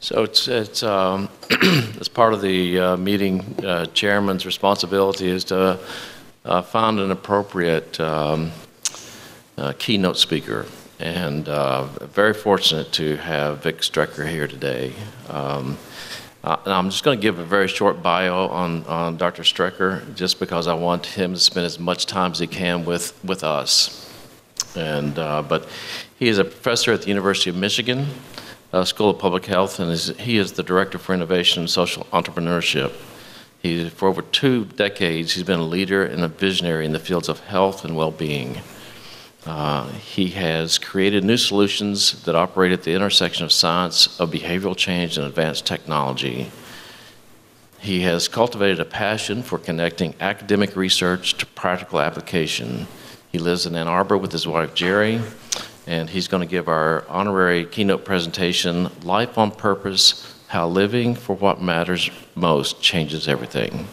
So it's as part of the meeting, chairman's responsibility is to find an appropriate keynote speaker, and very fortunate to have Vic Strecker here today. And I'm just going to give a very short bio on Dr. Strecker, just because I want him to spend as much time as he can with us. And but he is a professor at the University of Michigan School of Public Health, and he is the Director for Innovation and Social Entrepreneurship. For over 2 decades, he's been a leader and a visionary in the fields of health and well-being. He has created new solutions that operate at the intersection of science, of behavioral change, and advanced technology. He has cultivated a passion for connecting academic research to practical application. He lives in Ann Arbor with his wife, Jerry, and he's going to give our honorary keynote presentation, Life on Purpose, How Living for What Matters Most Changes Everything.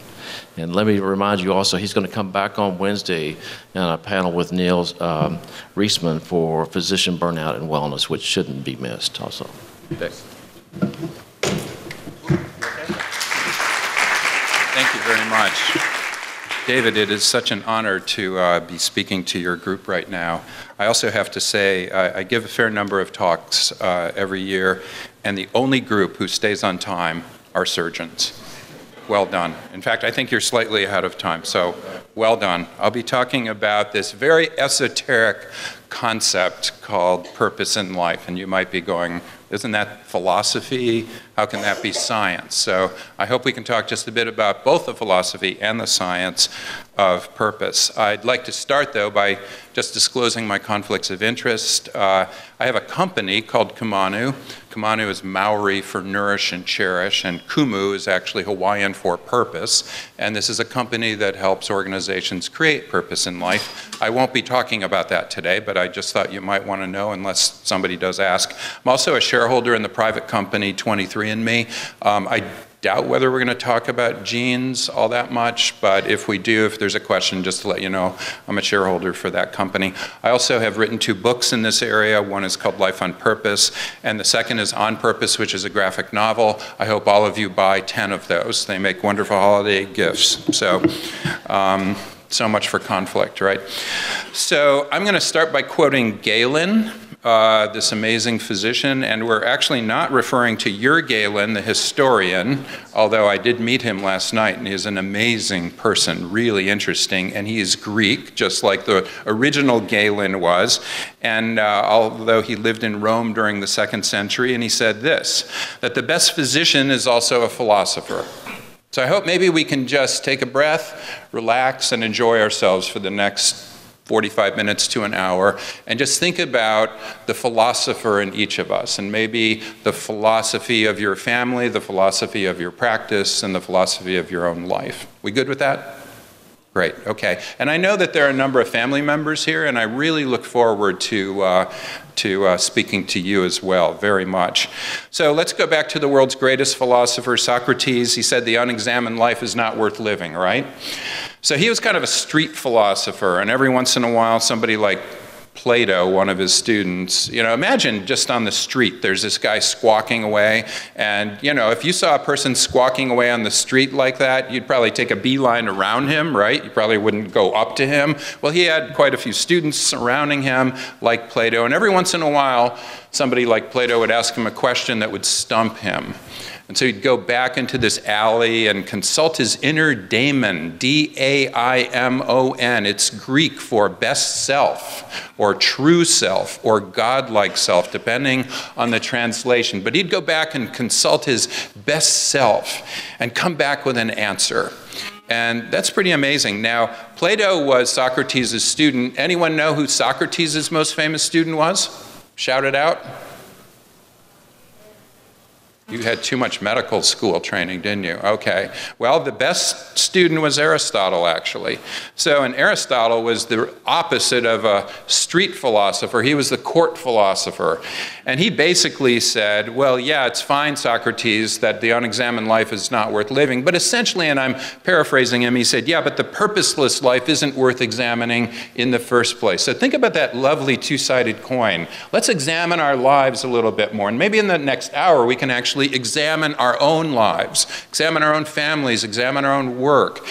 And let me remind you also, he's going to come back on Wednesday on a panel with Neil Reisman for physician burnout and wellness, which shouldn't be missed also. Vic. Thank you very much. David, it is such an honor to be speaking to your group right now. I also have to say, I give a fair number of talks every year, and the only group who stays on time are surgeons. Well done. In fact, I think you're slightly ahead of time, so well done. I'll be talking about this very esoteric concept called purpose in life, and you might be going, isn't that philosophy? How can that be science? So I hope we can talk just a bit about both the philosophy and the science of purpose. I'd like to start, though, by just disclosing my conflicts of interest. I have a company called Kumanu. Kumanu is Maori for nourish and cherish, and Kumu is actually Hawaiian for purpose. And this is a company that helps organizations create purpose in life. I won't be talking about that today, but I just thought you might want to know unless somebody does ask. I'm also a shareholder in the private company 23andMe. I doubt whether we're going to talk about genes all that much, but if we do, if there's a question, just to let you know, I'm a shareholder for that company. I also have written 2 books in this area. One is called Life on Purpose, and the second is On Purpose, which is a graphic novel. I hope all of you buy 10 of those. They make wonderful holiday gifts. So much for conflict, right? So I'm going to start by quoting Galen, this amazing physician, and we're actually not referring to your Galen, the historian, although I did meet him last night, and he's an amazing person, really interesting, and he is Greek, just like the original Galen was, and although he lived in Rome during the 2nd century, and he said this, that the best physician is also a philosopher. So I hope maybe we can just take a breath, relax, and enjoy ourselves for the next 45 minutes to an hour, and just think about the philosopher in each of us, and maybe the philosophy of your family, the philosophy of your practice, and the philosophy of your own life. We good with that? Great, okay. And I know that there are a number of family members here, and I really look forward to speaking to you as well, very much. So let's go back to the world's greatest philosopher, Socrates. He said the unexamined life is not worth living, right? So he was kind of a street philosopher, and every once in a while somebody like Plato, one of his students, imagine just on the street, there's this guy squawking away, and if you saw a person squawking away on the street like that, you'd probably take a beeline around him, right? You probably wouldn't go up to him. Well, he had quite a few students surrounding him, like Plato, and every once in a while, somebody like Plato would ask him a question that would stump him. And so he'd go back into this alley and consult his inner daimon, D-A-I-M-O-N. It's Greek for best self, or true self, or godlike self, depending on the translation. But he'd go back and consult his best self and come back with an answer. And that's pretty amazing. Now, Plato was Socrates' student. Anyone know who Socrates' most famous student was? Shout it out. You had too much medical school training, didn't you? Okay. Well, the best student was Aristotle, actually. So, and Aristotle was the opposite of a street philosopher. He was the court philosopher. And he basically said, well, yeah, it's fine, Socrates, that the unexamined life is not worth living. But essentially, and I'm paraphrasing him, he said, yeah, but the purposeless life isn't worth examining in the first place. So think about that lovely two-sided coin. Let's examine our lives a little bit more. And maybe in the next hour, we can actually actually examine our own lives, examine our own families, examine our own work.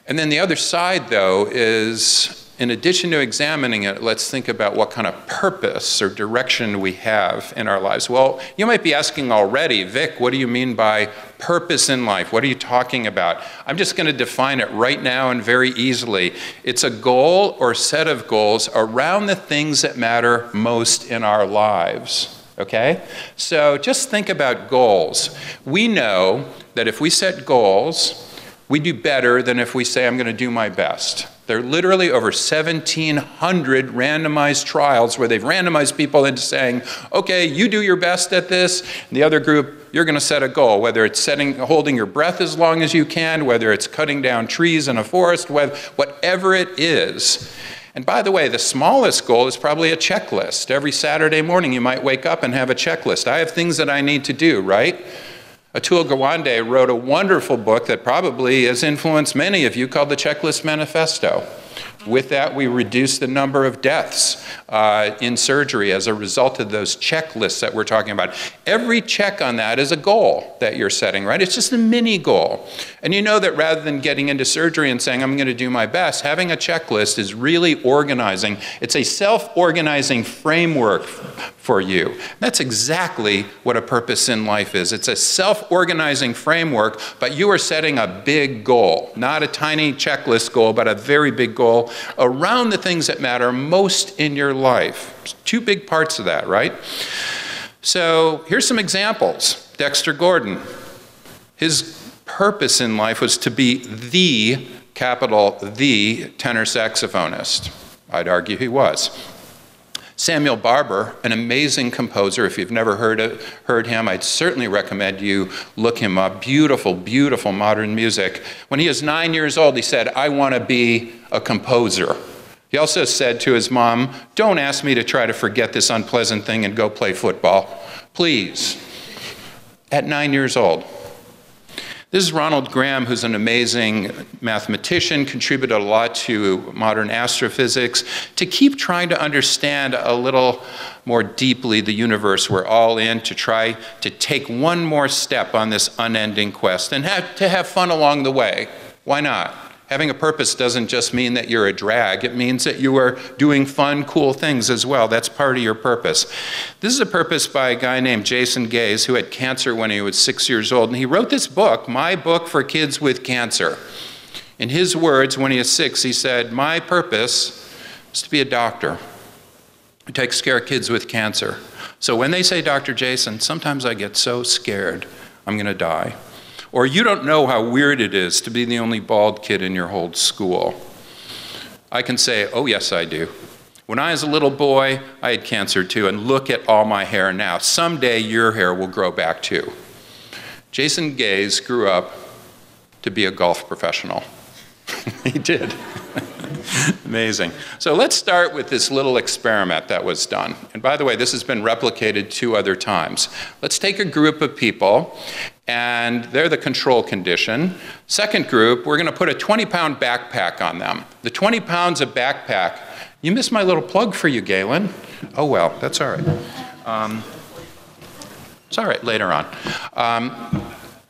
And then the other side, though, is in addition to examining it, let's think about what kind of purpose or direction we have in our lives. Well, you might be asking already, Vic, what do you mean by purpose in life? What are you talking about? I'm just going to define it right now and very easily. It's a goal or set of goals around the things that matter most in our lives. Okay? So just think about goals. We know that if we set goals, we do better than if we say, I'm going to do my best. There are literally over 1,700 randomized trials where they've randomized people into saying, okay, you do your best at this, and the other group, you're going to set a goal, whether it's holding your breath as long as you can, whether it's cutting down trees in a forest, whatever it is. And by the way, the smallest goal is probably a checklist. Every Saturday morning you might wake up and have a checklist. I have things that I need to do, right? Atul Gawande wrote a wonderful book that probably has influenced many of you called The Checklist Manifesto. With that, we reduced the number of deaths in surgery as a result of those checklists that we're talking about. Every check on that is a goal that you're setting, right? It's just a mini goal. And you know that rather than getting into surgery and saying, I'm going to do my best, having a checklist is really organizing. It's a self-organizing framework for you. That's exactly what a purpose in life is. It's a self-organizing framework, but you are setting a big goal, not a tiny checklist goal, but a very big goal around the things that matter most in your life. Two big parts of that, right? So here's some examples. Dexter Gordon, his purpose in life was to be the, capital the, tenor saxophonist. I'd argue he was. Samuel Barber, an amazing composer. If you've never heard him, I'd certainly recommend you look him up. Beautiful, beautiful modern music. When he was 9 years old, he said, I want to be a composer. He also said to his mom, don't ask me to try to forget this unpleasant thing and go play football. Please. At 9 years old. This is Ronald Graham, who's an amazing mathematician, contributed a lot to modern astrophysics. To keep trying to understand a little more deeply the universe we're all in, to try to take one more step on this unending quest and to have fun along the way. Why not? Having a purpose doesn't just mean that you're a drag. It means that you are doing fun, cool things as well. That's part of your purpose. This is a purpose by a guy named Jason Gaze, who had cancer when he was 6 years old. And he wrote this book, My Book for Kids with Cancer. In his words, when he was 6, he said, my purpose is to be a doctor who takes care of kids with cancer. So when they say, Dr. Jason, sometimes I get so scared I'm going to die. Or you don't know how weird it is to be the only bald kid in your whole school. I can say, oh yes, I do. When I was a little boy, I had cancer too, and look at all my hair now. Someday your hair will grow back too. Jason Gaze grew up to be a golf professional. He did. Amazing. So let's start with this little experiment that was done. And by the way, this has been replicated 2 other times. Let's take a group of people, and they're the control condition. Second group, we're going to put a 20-pound backpack on them. The 20 pounds of backpack, you missed my little plug for you, Galen. Oh well, that's all right. It's all right, later on.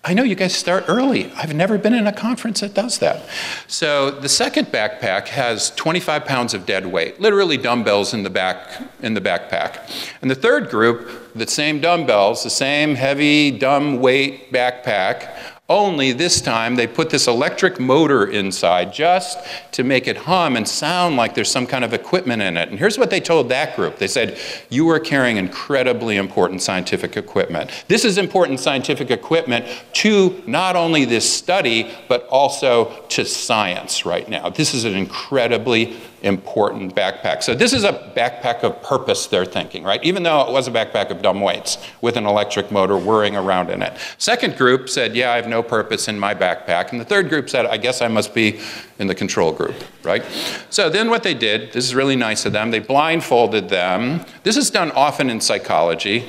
I know you guys start early. I've never been in a conference that does that. So the second backpack has 25 pounds of dead weight, literally dumbbells in the backpack. And the third group, the same dumbbells, the same heavy, dumb weight backpack, only this time they put this electric motor inside just to make it hum and sound like there's some kind of equipment in it. And here's what they told that group. They said, you are carrying incredibly important scientific equipment. This is important scientific equipment to not only this study, but also to science right now. This is an incredibly important backpack. So this is a backpack of purpose, they're thinking, right? Even though it was a backpack of dumb weights with an electric motor whirring around in it. Second group said, yeah, I have no purpose in my backpack. And the third group said, I guess I must be in the control group, right? So then what they did, this is really nice of them, they blindfolded them. This is done often in psychology,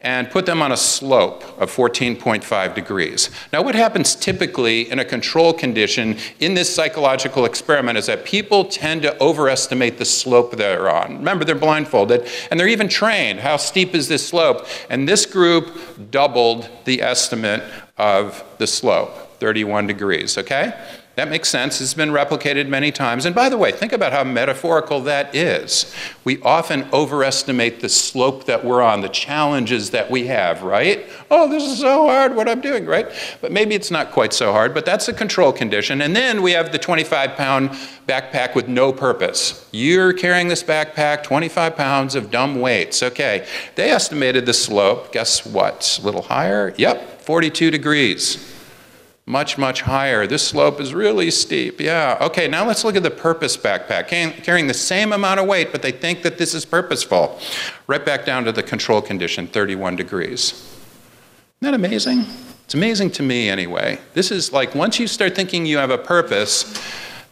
and put them on a slope of 14.5 degrees. Now what happens typically in a control condition in this psychological experiment is that people tend to overestimate the slope they're on. Remember, they're blindfolded, and they're even trained. How steep is this slope? And this group doubled the estimate of the slope, 31 degrees, okay? That makes sense. It's been replicated many times. And by the way, think about how metaphorical that is. We often overestimate the slope that we're on, the challenges that we have, right? Oh, this is so hard, what I'm doing, right? But maybe it's not quite so hard, but that's a control condition. And then we have the 25-pound backpack with no purpose. You're carrying this backpack, 25 pounds of dumb weights. Okay, they estimated the slope. Guess what? A little higher? Yep, 42 degrees. Much, much higher. This slope is really steep. Yeah. Okay, now let's look at the purpose backpack. Carrying the same amount of weight, but they think that this is purposeful. Right back down to the control condition, 31 degrees. Isn't that amazing? It's amazing to me anyway. This is like once you start thinking you have a purpose,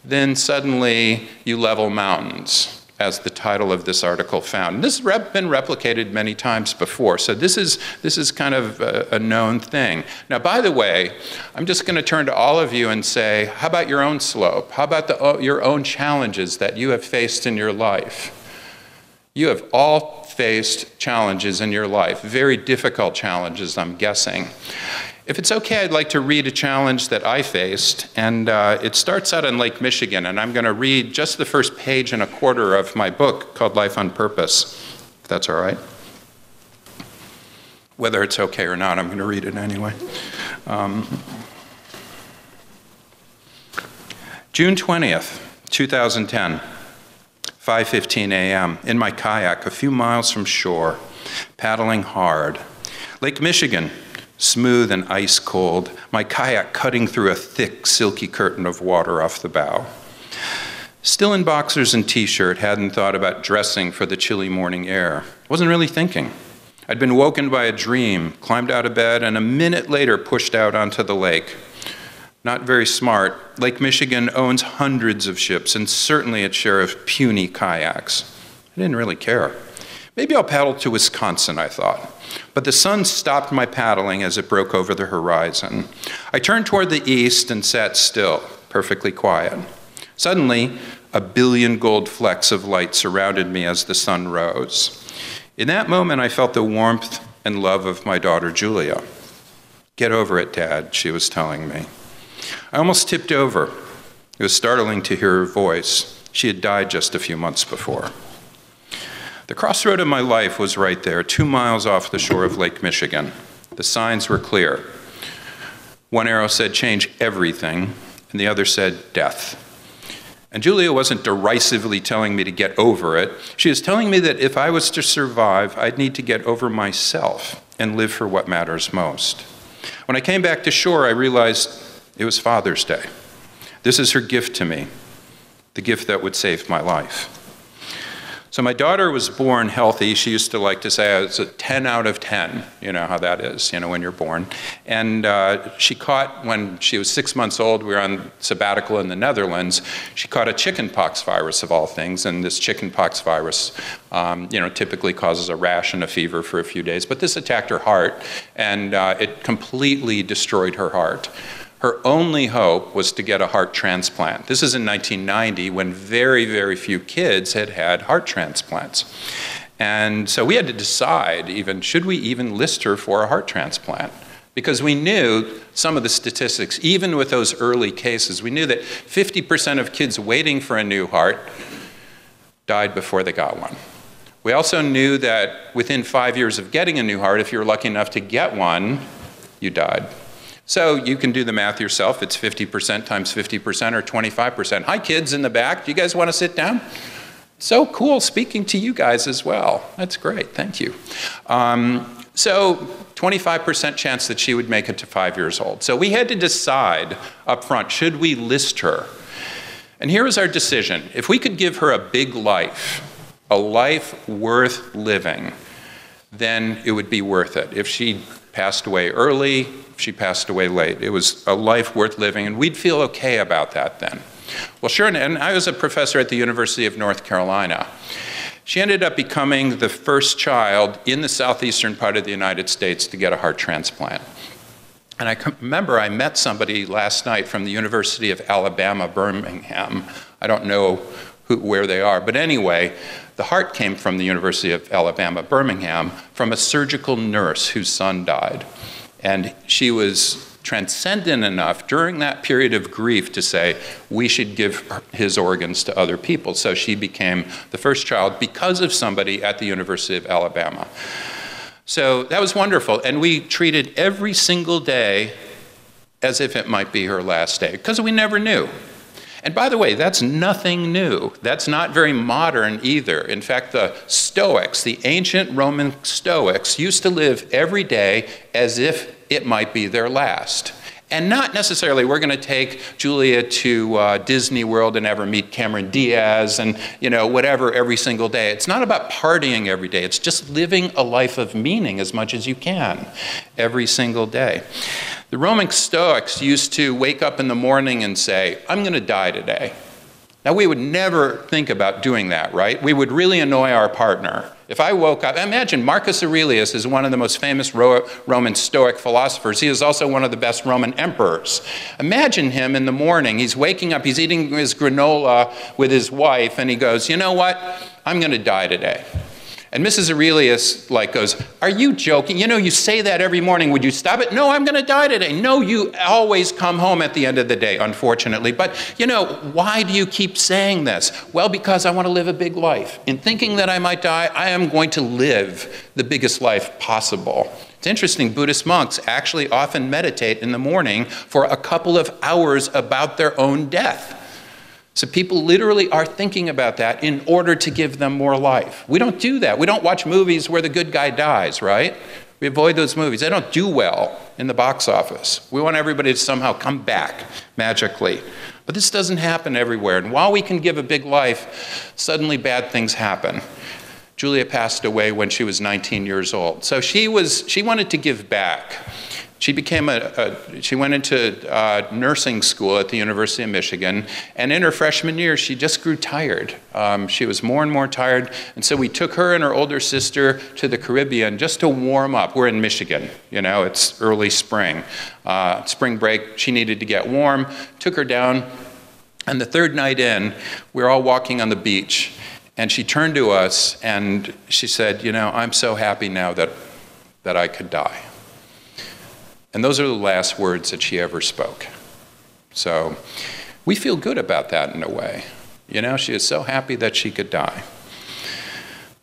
then suddenly you level mountains, as the title of this article found. And this has been replicated many times before, so this is kind of a known thing. Now, by the way, I'm just going to turn to all of you and say, how about your own slope? How about your own challenges that you have faced in your life? You have all faced challenges in your life, very difficult challenges, I'm guessing. If it's okay, I'd like to read a challenge that I faced, and it starts out in Lake Michigan, and I'm going to read just the first page and a quarter of my book called Life on Purpose, if that's all right. Whether it's okay or not, I'm going to read it anyway. June 20th, 2010, 5:15 a.m., in my kayak a few miles from shore, paddling hard. Lake Michigan, smooth and ice cold, my kayak cutting through a thick, silky curtain of water off the bow. Still in boxers and t-shirt, hadn't thought about dressing for the chilly morning air. Wasn't really thinking. I'd been woken by a dream, climbed out of bed, and a minute later pushed out onto the lake. Not very smart, Lake Michigan owns hundreds of ships and certainly its share of puny kayaks. I didn't really care. Maybe I'll paddle to Wisconsin, I thought. But the sun stopped my paddling as it broke over the horizon. I turned toward the east and sat still, perfectly quiet. Suddenly, a billion gold flecks of light surrounded me as the sun rose. In that moment, I felt the warmth and love of my daughter, Julia. "Get over it, Dad," she was telling me. I almost tipped over. It was startling to hear her voice. She had died just a few months before. The crossroad of my life was right there, 2 miles off the shore of Lake Michigan. The signs were clear. One arrow said, "Change everything," and the other said, "Death." And Julia wasn't derisively telling me to get over it. She was telling me that if I was to survive, I'd need to get over myself and live for what matters most. When I came back to shore, I realized it was Father's Day. This is her gift to me, the gift that would save my life. So my daughter was born healthy. She used to like to say I was a 10 out of 10. You know how that is, when you're born. And she caught, when she was 6 months old, we were on sabbatical in the Netherlands, she caught a chickenpox virus of all things. And this chickenpox virus, typically causes a rash and a fever for a few days. But this attacked her heart, and it completely destroyed her heart. Her only hope was to get a heart transplant. This is in 1990 when very, very few kids had had heart transplants. And so we had to decide should we even list her for a heart transplant? Because we knew some of the statistics, even with those early cases, we knew that 50% of kids waiting for a new heart died before they got one. We also knew that within 5 years of getting a new heart, if you were lucky enough to get one, you died. So you can do the math yourself. It's 50% times 50% or 25%. Hi, kids in the back. Do you guys want to sit down? So cool speaking to you guys as well. That's great. Thank you. So 25% chance that she would make it to 5 years old. So we had to decide up front, should we list her? And here was our decision. If we could give her a big life, a life worth living, then it would be worth it. If she passed away early, if she passed away late, it was a life worth living, and we'd feel okay about that then. Well, sure, and I was a professor at the University of North Carolina. She ended up becoming the first child in the southeastern part of the United States to get a heart transplant. And I remember I met somebody last night from the University of Alabama, Birmingham. I don't know where they are. But anyway, the heart came from the University of Alabama, Birmingham, from a surgical nurse whose son died. And she was transcendent enough during that period of grief to say, we should give his organs to other people. So she became the first child because of somebody at the University of Alabama. So that was wonderful. And we treated every single day as if it might be her last day, because we never knew. And by the way, that's nothing new. That's not very modern either. In fact, the Stoics, the ancient Roman Stoics, used to live every day as if it might be their last. And not necessarily, we're going to take Julia to Disney World and ever meet Cameron Diaz and, whatever every single day. It's not about partying every day. It's just living a life of meaning as much as you can every single day. The Roman Stoics used to wake up in the morning and say, I'm going to die today. Now, we would never think about doing that, right? We would really annoy our partner. If I woke up, imagine Marcus Aurelius is one of the most famous Roman Stoic philosophers. He is also one of the best Roman emperors. Imagine him in the morning. He's waking up, he's eating his granola with his wife, and he goes, you know what? I'm going to die today. And Mrs. Aurelius goes, are you joking? You say that every morning. Would you stop it? No, I'm going to die today. No, you always come home at the end of the day, unfortunately. But, why do you keep saying this? Well, because I want to live a big life. In thinking that I might die, I am going to live the biggest life possible. It's interesting, Buddhist monks actually often meditate in the morning for a couple of hours about their own death. So people literally are thinking about that in order to give them more life. We don't do that. We don't watch movies where the good guy dies, right? We avoid those movies. They don't do well in the box office. We want everybody to somehow come back magically. But this doesn't happen everywhere. And while we can give a big life, suddenly bad things happen. Julia passed away when she was 19 years old. So she wanted to give back. She went into nursing school at the University of Michigan, and in her freshman year, she just grew tired. She was more and more tired, and so we took her and her older sister to the Caribbean just to warm up. We're in Michigan, it's early spring. Spring break, she needed to get warm, took her down, and the third night in, we were all walking on the beach, and she turned to us and she said, I'm so happy now that I could die. And those are the last words that she ever spoke. So we feel good about that in a way. She is so happy that she could die.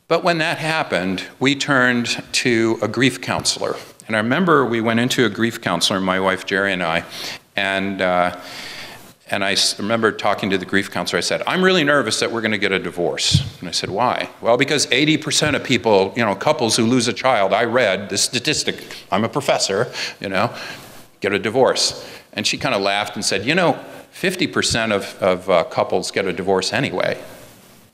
But when that happened, we turned to a grief counselor. And I remember we went into a grief counselor, my wife Jerry and I, and I remember talking to the grief counselor. I said, I'm really nervous that we're going to get a divorce. And I said, why? Well, because 80% of people, couples who lose a child, I read this statistic, I'm a professor, get a divorce. And she kind of laughed and said, 50% of couples get a divorce anyway.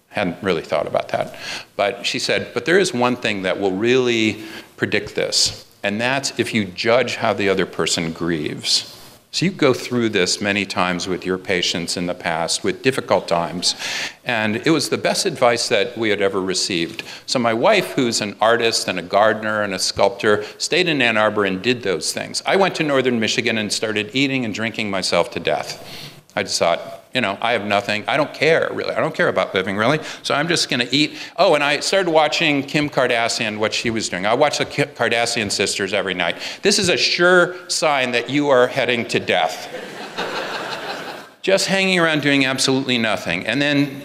Hadn't really thought about that. But she said, but there is one thing that will really predict this, and that's if you judge how the other person grieves. So you go through this many times with your patients in the past, with difficult times, and it was the best advice that we had ever received. So my wife, who's an artist and a gardener and a sculptor, stayed in Ann Arbor and did those things. I went to northern Michigan and started eating and drinking myself to death. I just thought, I have nothing. I don't care, really. I don't care about living, really. So I'm just going to eat. Oh, and I started watching Kim Kardashian, what she was doing. I watch the Kardashian sisters every night. This is a sure sign that you are heading to death. Just hanging around doing absolutely nothing. And then,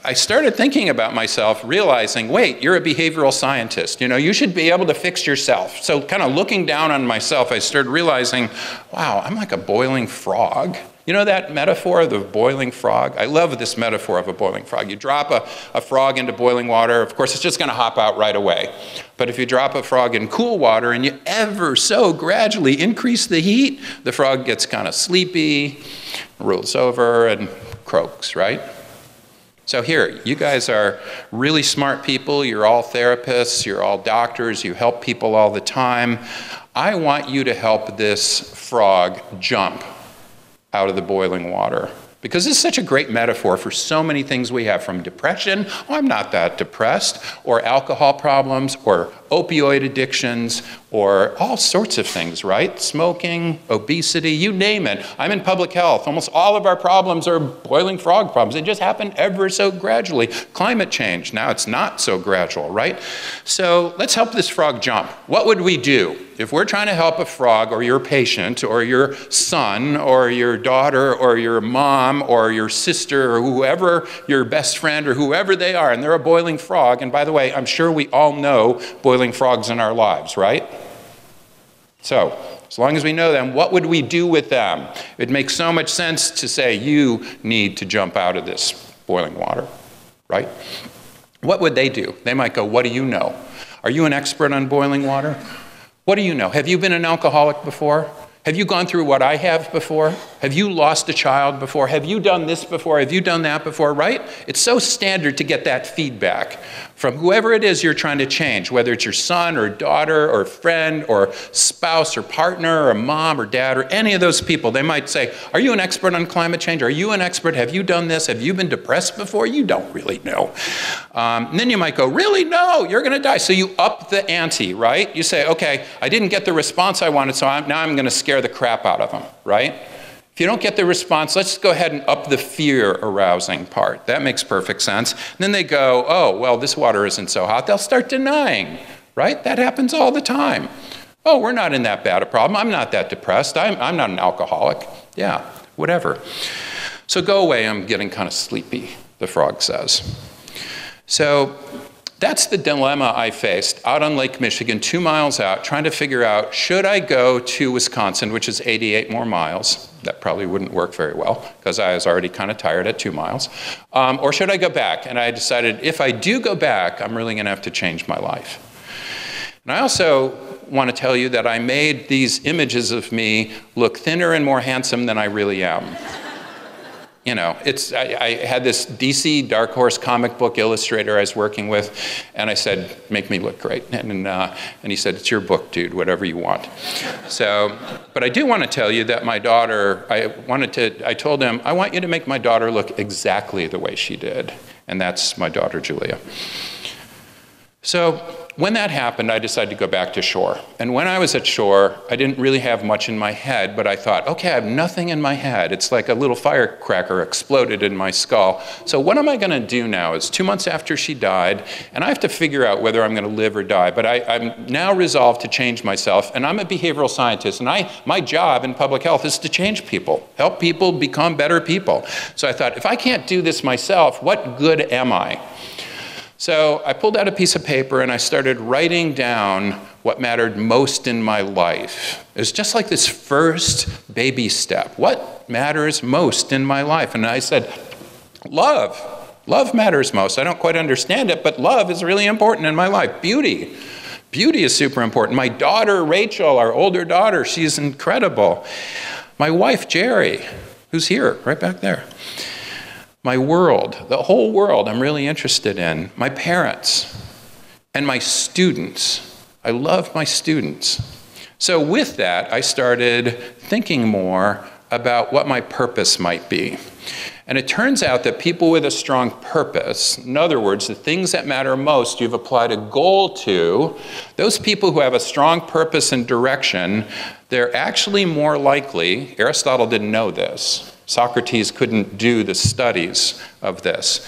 I started thinking about myself, realizing, wait, you're a behavioral scientist. You should be able to fix yourself. So kind of looking down on myself, I started realizing, wow, I'm like a boiling frog. You know that metaphor of the boiling frog? I love this metaphor of a boiling frog. You drop a frog into boiling water, of course, it's just going to hop out right away. But if you drop a frog in cool water and you ever so gradually increase the heat, the frog gets kind of sleepy, rolls over, and croaks, right? So here, you guys are really smart people. You're all therapists. You're all doctors. You help people all the time. I want you to help this frog jump out of the boiling water. Because this is such a great metaphor for so many things we have, from depression, oh, I'm not that depressed, or alcohol problems, or opioid addictions or all sorts of things, right? Smoking, obesity, you name it. I'm in public health. Almost all of our problems are boiling frog problems. They just happen ever so gradually. Climate change, now it's not so gradual, right? So let's help this frog jump. What would we do? If we're trying to help a frog or your patient or your son or your daughter or your mom or your sister or whoever, your best friend or whoever they are, and they're a boiling frog, and by the way, I'm sure we all know boiling frogs in our lives, right? So, as long as we know them, what would we do with them? It makes so much sense to say, you need to jump out of this boiling water, right? What would they do? They might go, what do you know? Are you an expert on boiling water? What do you know? Have you been an alcoholic before? Have you gone through what I have before? Have you lost a child before? Have you done this before? Have you done that before, right? It's so standard to get that feedback from whoever it is you're trying to change, whether it's your son or daughter or friend or spouse or partner or mom or dad or any of those people. They might say, are you an expert on climate change? Are you an expert? Have you done this? Have you been depressed before? You don't really know. And then you might go, really? No, you're going to die. So you up the ante, right? You say, okay, I didn't get the response I wanted, so now I'm going to scare the crap out of them, right? If you don't get the response, let's go ahead and up the fear arousing part. That makes perfect sense. And then they go, oh, well, this water isn't so hot. They'll start denying, right? That happens all the time. Oh, we're not in that bad a problem. I'm not that depressed. I'm not an alcoholic. Yeah, whatever. So go away, I'm getting kind of sleepy, the frog says. So that's the dilemma I faced out on Lake Michigan, 2 miles out, trying to figure out, should I go to Wisconsin, which is 88 more miles? That probably wouldn't work very well, because I was already kind of tired at 2 miles. Or should I go back? And I decided, if I do go back, I'm really going to have to change my life. And I also want to tell you that I made these images of me look thinner and more handsome than I really am. You know, I had this DC Dark Horse comic book illustrator I was working with, and I said, make me look great. And he said, it's your book, dude, whatever you want. So, but I do want to tell you that my daughter, I told him, I want you to make my daughter look exactly the way she did. And that's my daughter, Julia. So when that happened, I decided to go back to shore. And when I was at shore, I didn't really have much in my head, but I thought, okay, I have nothing in my head. It's like a little firecracker exploded in my skull. So what am I going to do now? It's 2 months after she died, and I have to figure out whether I'm going to live or die. But I'm now resolved to change myself, and I'm a behavioral scientist, and my job in public health is to change people, help people become better people. So I thought, if I can't do this myself, what good am I? So I pulled out a piece of paper and I started writing down what mattered most in my life. It was just like this first baby step. What matters most in my life? And I said, love. Love matters most. I don't quite understand it, but love is really important in my life. Beauty. Beauty is super important. My daughter, Rachel, our older daughter, she's incredible. My wife, Jerry, who's here, right back there. My world, the whole world I'm really interested in. My parents and my students. I love my students. So with that, I started thinking more about what my purpose might be. And it turns out that people with a strong purpose, in other words, the things that matter most you've applied a goal to, those people who have a strong purpose and direction, they're actually more likely, Aristotle didn't know this, Socrates couldn't do the studies of this.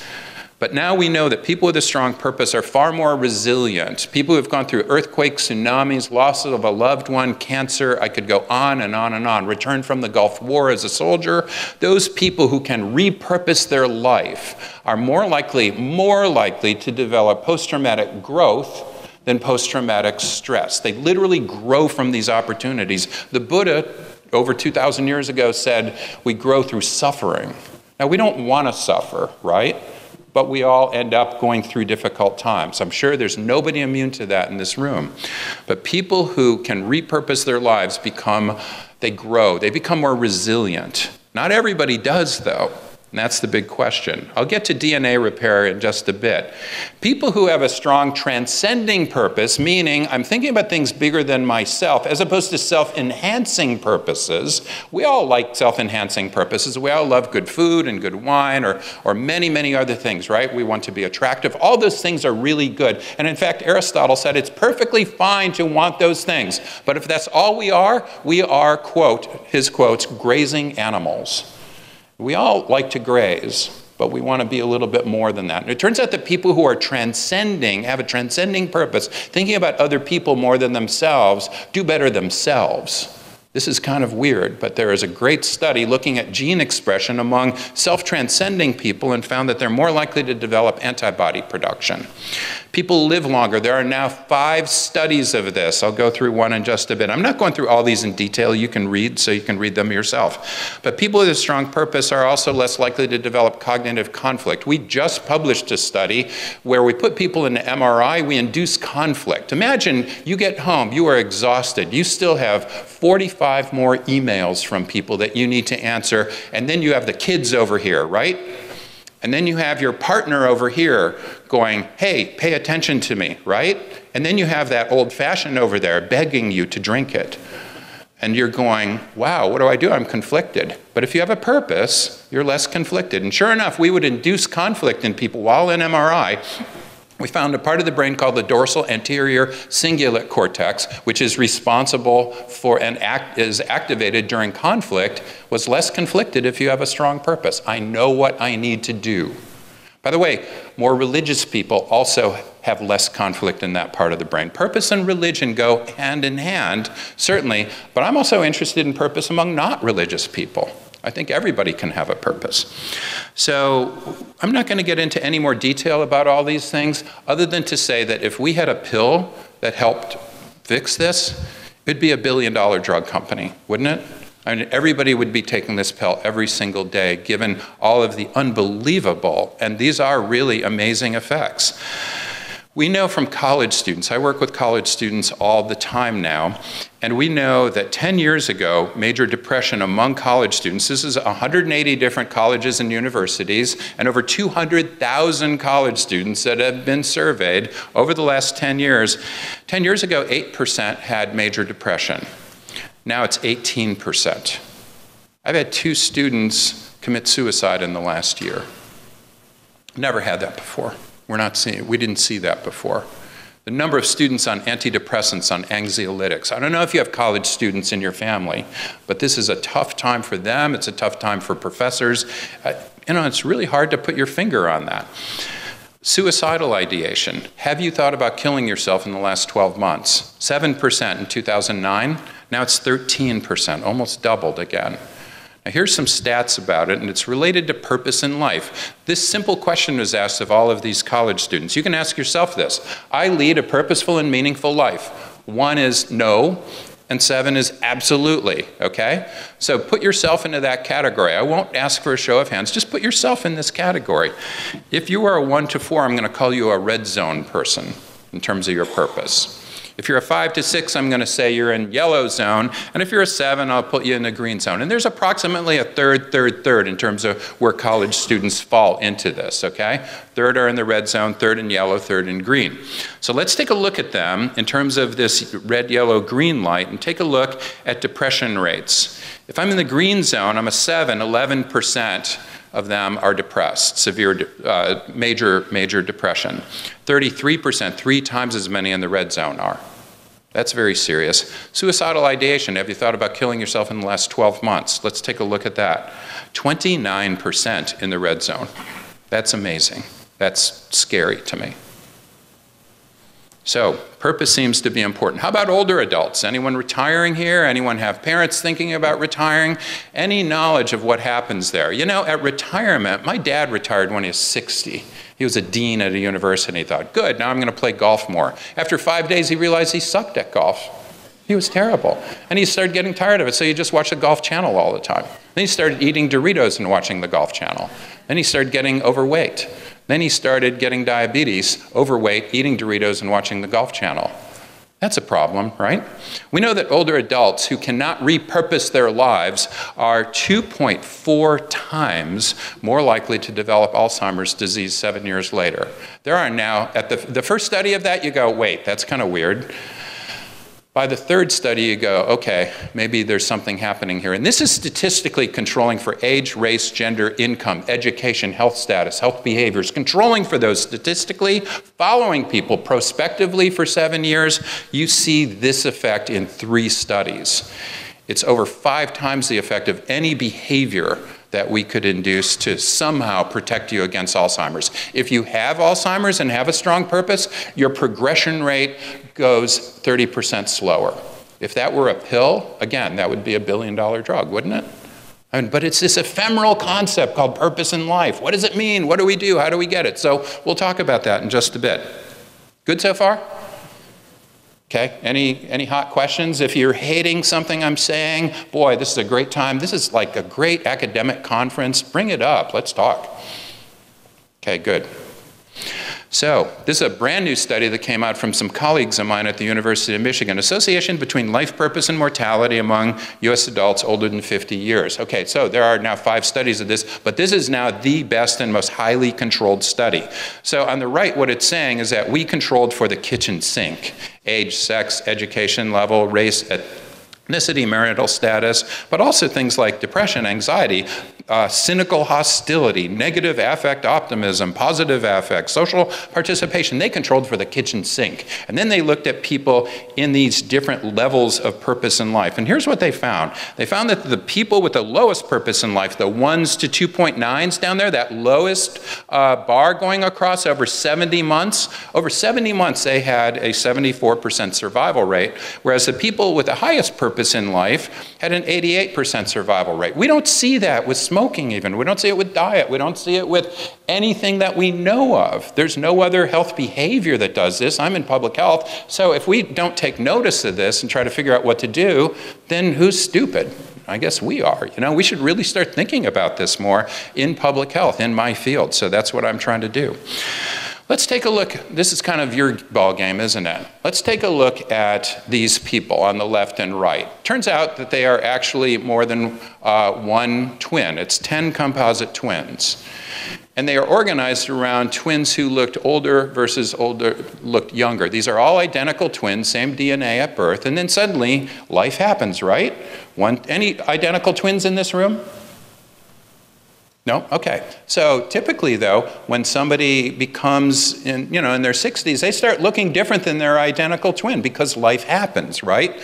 But now we know that people with a strong purpose are far more resilient. People who have gone through earthquakes, tsunamis, loss of a loved one, cancer, I could go on and on and on, returned from the Gulf War as a soldier. Those people who can repurpose their life are more likely to develop post-traumatic growth than post-traumatic stress. They literally grow from these opportunities. The Buddha, over 2,000 years ago, said we grow through suffering. Now, we don't want to suffer, right? But we all end up going through difficult times. I'm sure there's nobody immune to that in this room. But people who can repurpose their lives they grow, they become more resilient. Not everybody does, though. And that's the big question. I'll get to DNA repair in just a bit. People who have a strong transcending purpose, meaning I'm thinking about things bigger than myself, as opposed to self-enhancing purposes. We all like self-enhancing purposes. We all love good food and good wine or many, many other things, right? We want to be attractive. All those things are really good. And in fact, Aristotle said it's perfectly fine to want those things. But if that's all we are, quote, his quotes, grazing animals. We all like to graze, but we want to be a little bit more than that. And it turns out that people who are transcending, have a transcending purpose, thinking about other people more than themselves, do better themselves. This is kind of weird, but there is a great study looking at gene expression among self-transcending people and found that they're more likely to develop antibody production. People live longer. There are now 5 studies of this. I'll go through one in just a bit. I'm not going through all these in detail. You can read, so you can read them yourself. But people with a strong purpose are also less likely to develop cognitive conflict. We just published a study where we put people in the MRI, we induce conflict. Imagine you get home, you are exhausted, you still have 45 more emails from people that you need to answer, and then you have the kids over here, right? And then you have your partner over here going, hey, pay attention to me, right? And then you have that old-fashioned over there begging you to drink it. And you're going, wow, what do? I'm conflicted. But if you have a purpose, you're less conflicted. And sure enough, we would induce conflict in people while in MRI. We found a part of the brain called the dorsal anterior cingulate cortex, which is responsible for and is activated during conflict, was less conflicted if you have a strong purpose. I know what I need to do. By the way, more religious people also have less conflict in that part of the brain. Purpose and religion go hand in hand, certainly, but I'm also interested in purpose among not religious people. I think everybody can have a purpose. So I'm not going to get into any more detail about all these things, other than to say that if we had a pill that helped fix this, it'd be $1 billion drug company, wouldn't it? I mean, everybody would be taking this pill every single day, given all of the unbelievable, and these are really amazing effects. We know from college students, I work with college students all the time now, and we know that 10 years ago, major depression among college students, this is 180 different colleges and universities, and over 200,000 college students that have been surveyed over the last 10 years. 10 years ago, 8% had major depression. Now it's 18%. I've had 2 students commit suicide in the last year. Never had that before. We didn't see that before. The number of students on antidepressants, on anxiolytics. I don't know if you have college students in your family, but this is a tough time for them. It's a tough time for professors. It's really hard to put your finger on that. Suicidal ideation. Have you thought about killing yourself in the last 12 months? 7% in 2009. Now it's 13%, almost doubled again. Now here's some stats about it, and it's related to purpose in life. This simple question was asked of all of these college students. You can ask yourself this. I lead a purposeful and meaningful life. 1 is no, and 7 is absolutely, okay? So put yourself into that category. I won't ask for a show of hands. Just put yourself in this category. If you are a 1 to 4, I'm going to call you a red zone person in terms of your purpose. If you're a 5 to 6, I'm going to say you're in yellow zone. And if you're a 7, I'll put you in the green zone. And there's approximately a third in terms of where college students fall into this, okay? 3rd are in the red zone, 3rd in yellow, 3rd in green. So let's take a look at them in terms of this red, yellow, green light and take a look at depression rates. If I'm in the green zone, I'm a 7, 11% of them are depressed, severe, major depression. 33%, 3 times as many in the red zone are. That's very serious. Suicidal ideation, have you thought about killing yourself in the last 12 months? Let's take a look at that. 29% in the red zone. That's amazing. That's scary to me. So, purpose seems to be important. How about older adults? Anyone retiring here? Anyone have parents thinking about retiring? Any knowledge of what happens there? You know, at retirement, my dad retired when he was 60. He was a dean at a university. He thought, good, now I'm going to play golf more. After 5 days, he realized he sucked at golf. He was terrible. And he started getting tired of it, so he just watched the Golf Channel all the time. Then he started eating Doritos and watching the Golf Channel. Then he started getting overweight. Then he started getting diabetes, overweight, eating Doritos and watching the Golf Channel. That's a problem, right? We know that older adults who cannot repurpose their lives are 2.4 times more likely to develop Alzheimer's disease 7 years later. There are now, at the first study of that, you go, wait, that's kind of weird. By the third study, you go, okay, maybe there's something happening here. And this is statistically controlling for age, race, gender, income, education, health status, health behaviors, controlling for those statistically, following people prospectively for 7 years. You see this effect in 3 studies. It's over 5 times the effect of any behavior that we could induce to somehow protect you against Alzheimer's. If you have Alzheimer's and have a strong purpose, your progression rate goes 30% slower. If that were a pill, again, that would be $1 billion drug, wouldn't it? But it's this ephemeral concept called purpose in life. What does it mean? What do we do? How do we get it? So we'll talk about that in just a bit. Good so far? Okay, any hot questions? If you're hating something I'm saying, boy, this is a great time. This is like a great academic conference. Bring it up, let's talk. Okay, good. So this is a brand new study that came out from some colleagues of mine at the University of Michigan, association between life purpose and mortality among US adults older than 50 years. Okay, so there are now 5 studies of this, but this is now the best and most highly controlled study. So on the right, what it's saying is that we controlled for the kitchen sink, age, sex, education level, race, ethnicity, marital status, but also things like depression, anxiety, cynical hostility, negative affect optimism, positive affect, social participation. They controlled for the kitchen sink. And then they looked at people in these different levels of purpose in life. And here's what they found. They found that the people with the lowest purpose in life, the 1s to 2.9s down there, that lowest bar going across over 70 months, they had a 74% survival rate, whereas the people with the highest purpose in life had an 88% survival rate. We don't see that with smoking even. We don't see it with diet. We don't see it with anything that we know of. There's no other health behavior that does this. I'm in public health. So if we don't take notice of this and try to figure out what to do, then who's stupid? I guess we are. You know, we should really start thinking about this more in public health, in my field. So that's what I'm trying to do. Let's take a look. This is kind of your ball game, isn't it? Let's take a look at these people on the left and right. Turns out that they are actually more than one twin. It's 10 composite twins. And they are organized around twins who looked older versus looked younger. These are all identical twins, same DNA at birth, and then suddenly life happens, right? Any identical twins in this room? No? Okay. So typically, though, when somebody becomes in their 60s, they start looking different than their identical twin because life happens, right?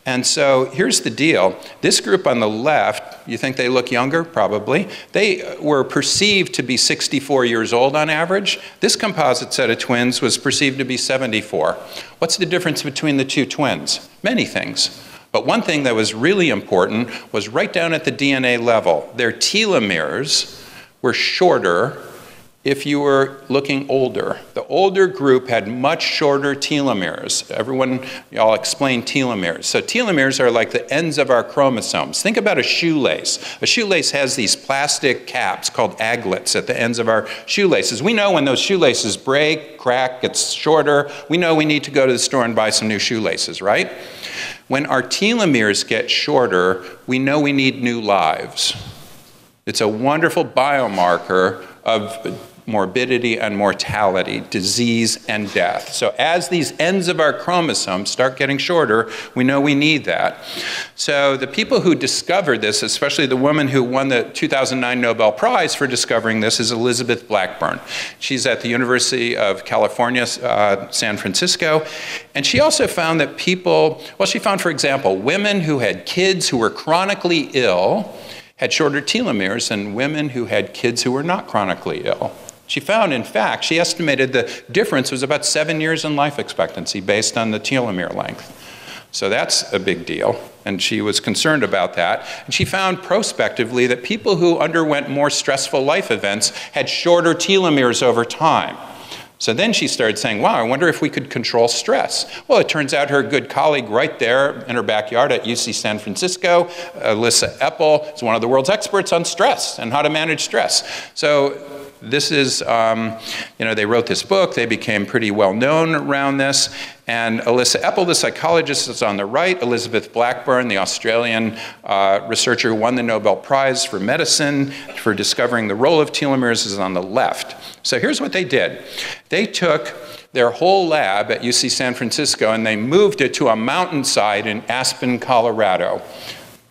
And so here's the deal. This group on the left, you think they look younger? Probably. They were perceived to be 64 years old on average. This composite set of twins was perceived to be 74. What's the difference between the two twins? Many things. But one thing that was really important was right down at the DNA level. Their telomeres were shorter if you were looking older. The older group had much shorter telomeres. Y'all explain telomeres. So telomeres are like the ends of our chromosomes. Think about a shoelace. A shoelace has these plastic caps called aglets at the ends of our shoelaces. We know when those shoelaces break, crack, gets shorter, we know we need to go to the store and buy some new shoelaces, right? When our telomeres get shorter, we know we need new lives. It's a wonderful biomarker of morbidity and mortality, disease and death. So as these ends of our chromosomes start getting shorter, we know we need that. So the people who discovered this, especially the woman who won the 2009 Nobel Prize for discovering this, is Elizabeth Blackburn. She's at the University of California, San Francisco. And she also found that she found, for example, women who had kids who were chronically ill had shorter telomeres than women who had kids who were not chronically ill. She found, in fact, she estimated the difference was about 7 years in life expectancy based on the telomere length. So that's a big deal, and she was concerned about that. And she found prospectively that people who underwent more stressful life events had shorter telomeres over time. So then she started saying, wow, I wonder if we could control stress. Well, it turns out her good colleague right there in her backyard at UC San Francisco, Alyssa Epel, is one of the world's experts on stress and how to manage stress. So this is, they wrote this book. They became pretty well known around this. And Alyssa Epel, the psychologist, is on the right. Elizabeth Blackburn, the Australian researcher who won the Nobel Prize for medicine for discovering the role of telomeres, is on the left. So here's what they did. They took their whole lab at UC San Francisco and they moved it to a mountainside in Aspen, Colorado.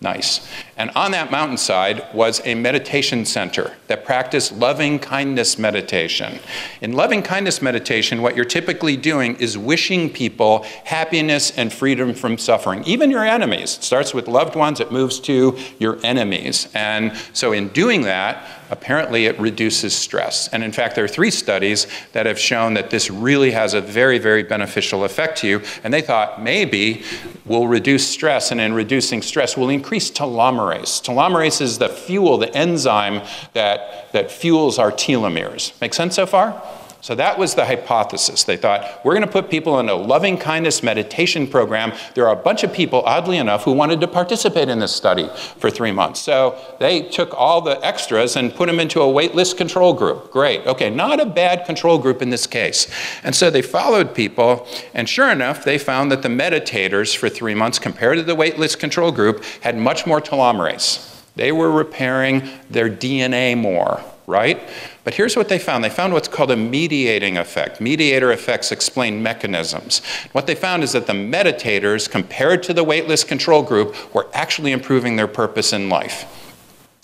Nice. And on that mountainside was a meditation center that practiced loving kindness meditation. In loving kindness meditation, what you're typically doing is wishing people happiness and freedom from suffering, even your enemies. It starts with loved ones, it moves to your enemies. And so in doing that, apparently it reduces stress. And in fact, there are 3 studies that have shown that this really has a very, very beneficial effect to you. And they thought maybe we'll reduce stress, and in reducing stress, we'll increase telomerase. Telomerase is the fuel, the enzyme that fuels our telomeres. Make sense so far? So that was the hypothesis. They thought, we're going to put people in a loving kindness meditation program. There are a bunch of people, oddly enough, who wanted to participate in this study for 3 months. So they took all the extras and put them into a waitlist control group. Great. Okay, not a bad control group in this case. And so they followed people, and sure enough, they found that the meditators for 3 months, compared to the waitlist control group, had much more telomerase. They were repairing their DNA more, right? But here's what they found. They found what's called a mediating effect. Mediator effects explain mechanisms. What they found is that the meditators, compared to the waitlist control group, were actually improving their purpose in life.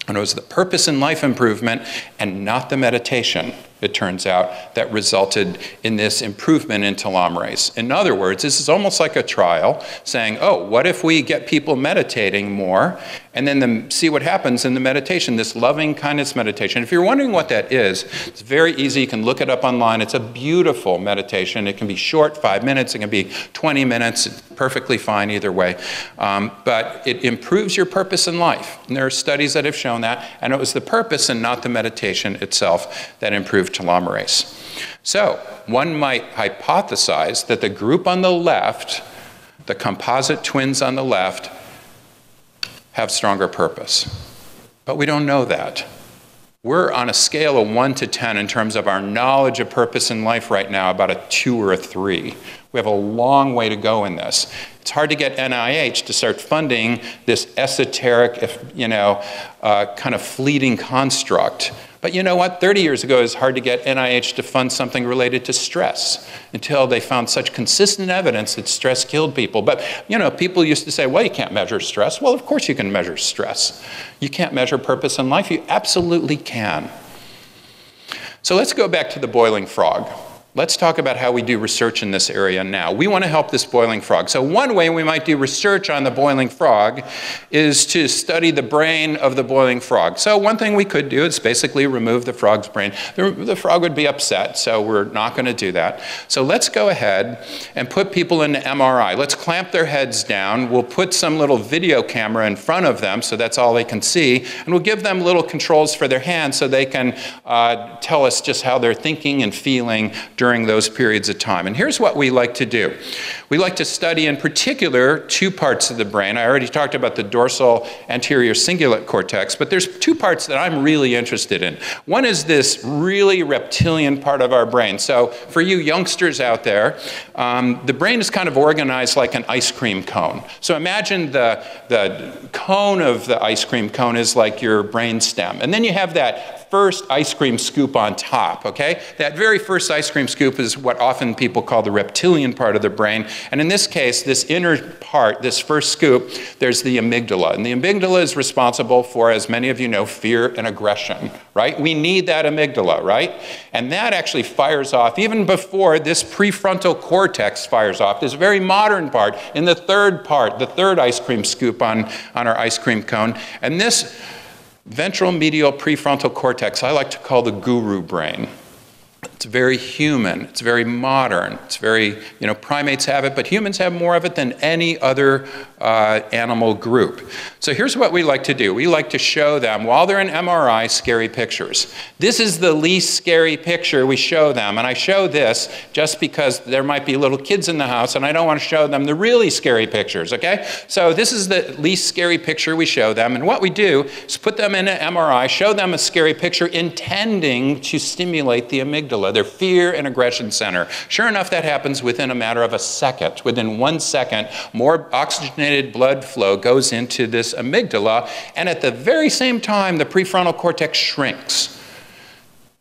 And it was the purpose in life improvement and not the meditation, it turns out, that resulted in this improvement in telomerase. In other words, this is almost like a trial saying, oh, what if we get people meditating more and then see what happens in the meditation, this loving kindness meditation. If you're wondering what that is, it's very easy. You can look it up online. It's a beautiful meditation. It can be short, 5 minutes. It can be 20 minutes. It's perfectly fine either way. But it improves your purpose in life. And there are studies that have shown that. And it was the purpose and not the meditation itself that improved telomerase. So one might hypothesize that the group on the left, the composite twins on the left, have stronger purpose. But we don't know that. We're on a scale of 1 to 10 in terms of our knowledge of purpose in life right now, about a 2 or a 3. We have a long way to go in this. It's hard to get NIH to start funding this esoteric, kind of fleeting construct. But you know what? 30 years ago, it was hard to get NIH to fund something related to stress until they found such consistent evidence that stress killed people. But, people used to say, well, you can't measure stress. Well, of course you can measure stress. You can't measure purpose in life. You absolutely can. So let's go back to the boiling frog. Let's talk about how we do research in this area now. We want to help this boiling frog. So one way we might do research on the boiling frog is to study the brain of the boiling frog. So one thing we could do is basically remove the frog's brain. The frog would be upset, so we're not going to do that. So let's go ahead and put people into MRI. Let's clamp their heads down. We'll put some little video camera in front of them, so that's all they can see. And we'll give them little controls for their hands so they can tell us just how they're thinking and feeling during those periods of time. And here's what we like to do. We like to study in particular 2 parts of the brain. I already talked about the dorsal anterior cingulate cortex, but there's 2 parts that I'm really interested in. One is this really reptilian part of our brain. So for you youngsters out there, the brain is kind of organized like an ice cream cone. So imagine the cone of the ice cream cone is like your brain stem. And then you have that first ice cream scoop on top, okay? That very first ice cream scoop is what often people call the reptilian part of the brain. And in this case, this inner part, this first scoop, there's the amygdala. And the amygdala is responsible for, as many of you know, fear and aggression, right? We need that amygdala, right? And that actually fires off even before this prefrontal cortex fires off, this very modern part in the third part, the third ice cream scoop on our ice cream cone. And this ventral medial prefrontal cortex, I like to call the guru brain. It's very human. It's very modern. It's very, primates have it, but humans have more of it than any other animal group. So here's what we like to do. We like to show them, while they're in MRI, scary pictures. This is the least scary picture we show them, and I show this just because there might be little kids in the house, and I don't want to show them the really scary pictures, okay? So this is the least scary picture we show them, and what we do is put them in an MRI, show them a scary picture, intending to stimulate the amygdala, their fear and aggression center. Sure enough, that happens within a matter of a second. Within 1 second, more oxygenated blood flow goes into this amygdala, and at the very same time, the prefrontal cortex shrinks.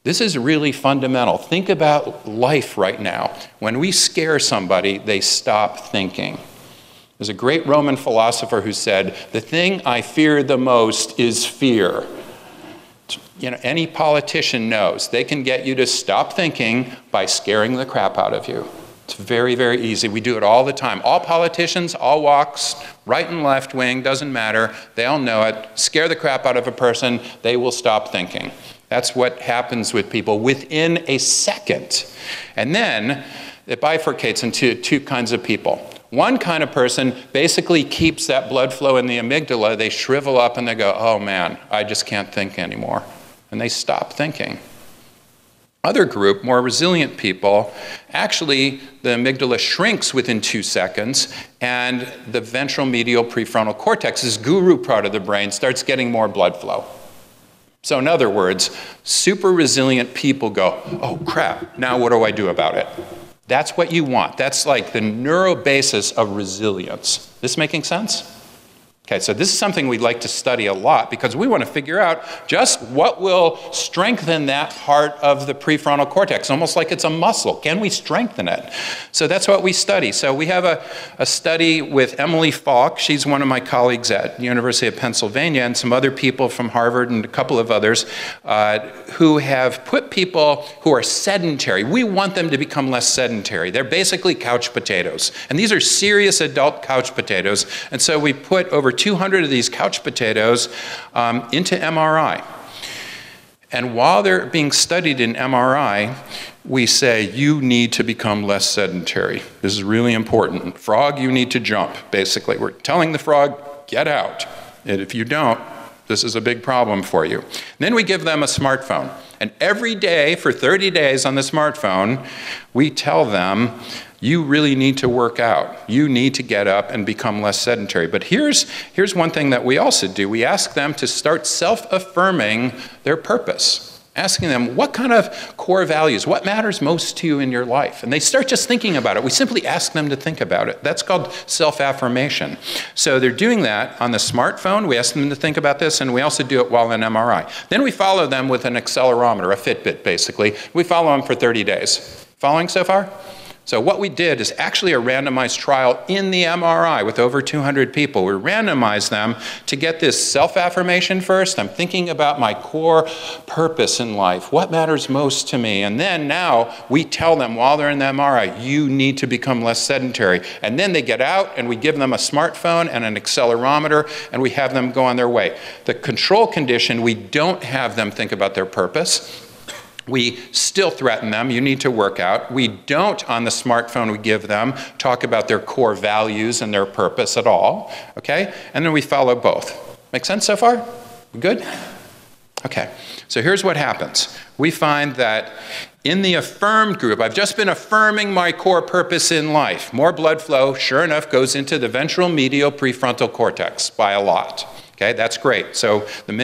This is really fundamental. Think about life right now. When we scare somebody, they stop thinking. There's a great Roman philosopher who said, "The thing I fear the most is fear." Any politician knows they can get you to stop thinking by scaring the crap out of you. It's very, very easy. We do it all the time. All politicians, all walks, right and left wing, doesn't matter. They all know it. Scare the crap out of a person, they will stop thinking. That's what happens with people within a second. And then it bifurcates into two kinds of people. One kind of person basically keeps that blood flow in the amygdala. They shrivel up and they go, "Oh man, I just can't think anymore." And they stop thinking. Other group, more resilient people, actually the amygdala shrinks within 2 seconds, and the ventral medial prefrontal cortex, this guru part of the brain, starts getting more blood flow. So in other words, super resilient people go, "Oh crap, now what do I do about it?" That's what you want. That's like the neurobasis of resilience. This making sense? Okay, so this is something we'd like to study a lot because we want to figure out just what will strengthen that part of the prefrontal cortex, almost like it's a muscle. Can we strengthen it? So that's what we study. So we have a study with Emily Falk. She's one of my colleagues at the University of Pennsylvania, and some other people from Harvard and a couple of others who have put people who are sedentary. We want them to become less sedentary. They're basically couch potatoes. And these are serious adult couch potatoes. And so we put over 200 of these couch potatoes into MRI. And while they're being studied in MRI, we say, "You need to become less sedentary. This is really important. Frog, you need to jump," basically. We're telling the frog, "Get out. And if you don't, this is a big problem for you." And then we give them a smartphone. And every day for 30 days on the smartphone, we tell them, "You really need to work out. You need to get up and become less sedentary." But here's one thing that we also do. We ask them to start self-affirming their purpose. Asking them, what kind of core values, what matters most to you in your life? And they start just thinking about it. We simply ask them to think about it. That's called self-affirmation. So they're doing that on the smartphone. We ask them to think about this, and we also do it while in MRI. Then we follow them with an accelerometer, a Fitbit basically. We follow them for 30 days. Following so far? So what we did is actually a randomized trial in the MRI with over 200 people. We randomized them to get this self-affirmation first. I'm thinking about my core purpose in life. What matters most to me? And then now we tell them while they're in the MRI, "You need to become less sedentary." And then they get out and we give them a smartphone and an accelerometer and we have them go on their way. The control condition, we don't have them think about their purpose. We still threaten them, "You need to work out." We don't, on the smartphone we give them, talk about their core values and their purpose at all, okay? And then we follow both. Make sense so far? Good? Okay, so here's what happens. We find that in the affirmed group, I've just been affirming my core purpose in life. More blood flow, sure enough, goes into the ventral medial prefrontal cortex by a lot. Okay, that's great. So the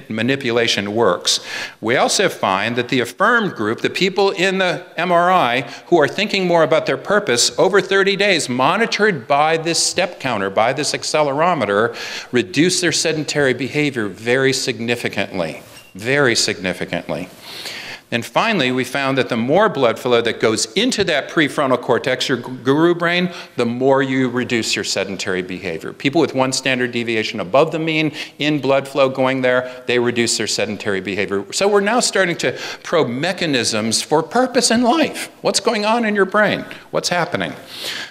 manipulation works. We also find that the affirmed group, the people in the MRI who are thinking more about their purpose, over 30 days, monitored by this step counter, by this accelerometer, reduce their sedentary behavior very significantly. Very significantly. And finally, we found that the more blood flow that goes into that prefrontal cortex, your guru brain, the more you reduce your sedentary behavior. People with 1 standard deviation above the mean in blood flow going there, they reduce their sedentary behavior. So we're now starting to probe mechanisms for purpose in life. What's going on in your brain? What's happening?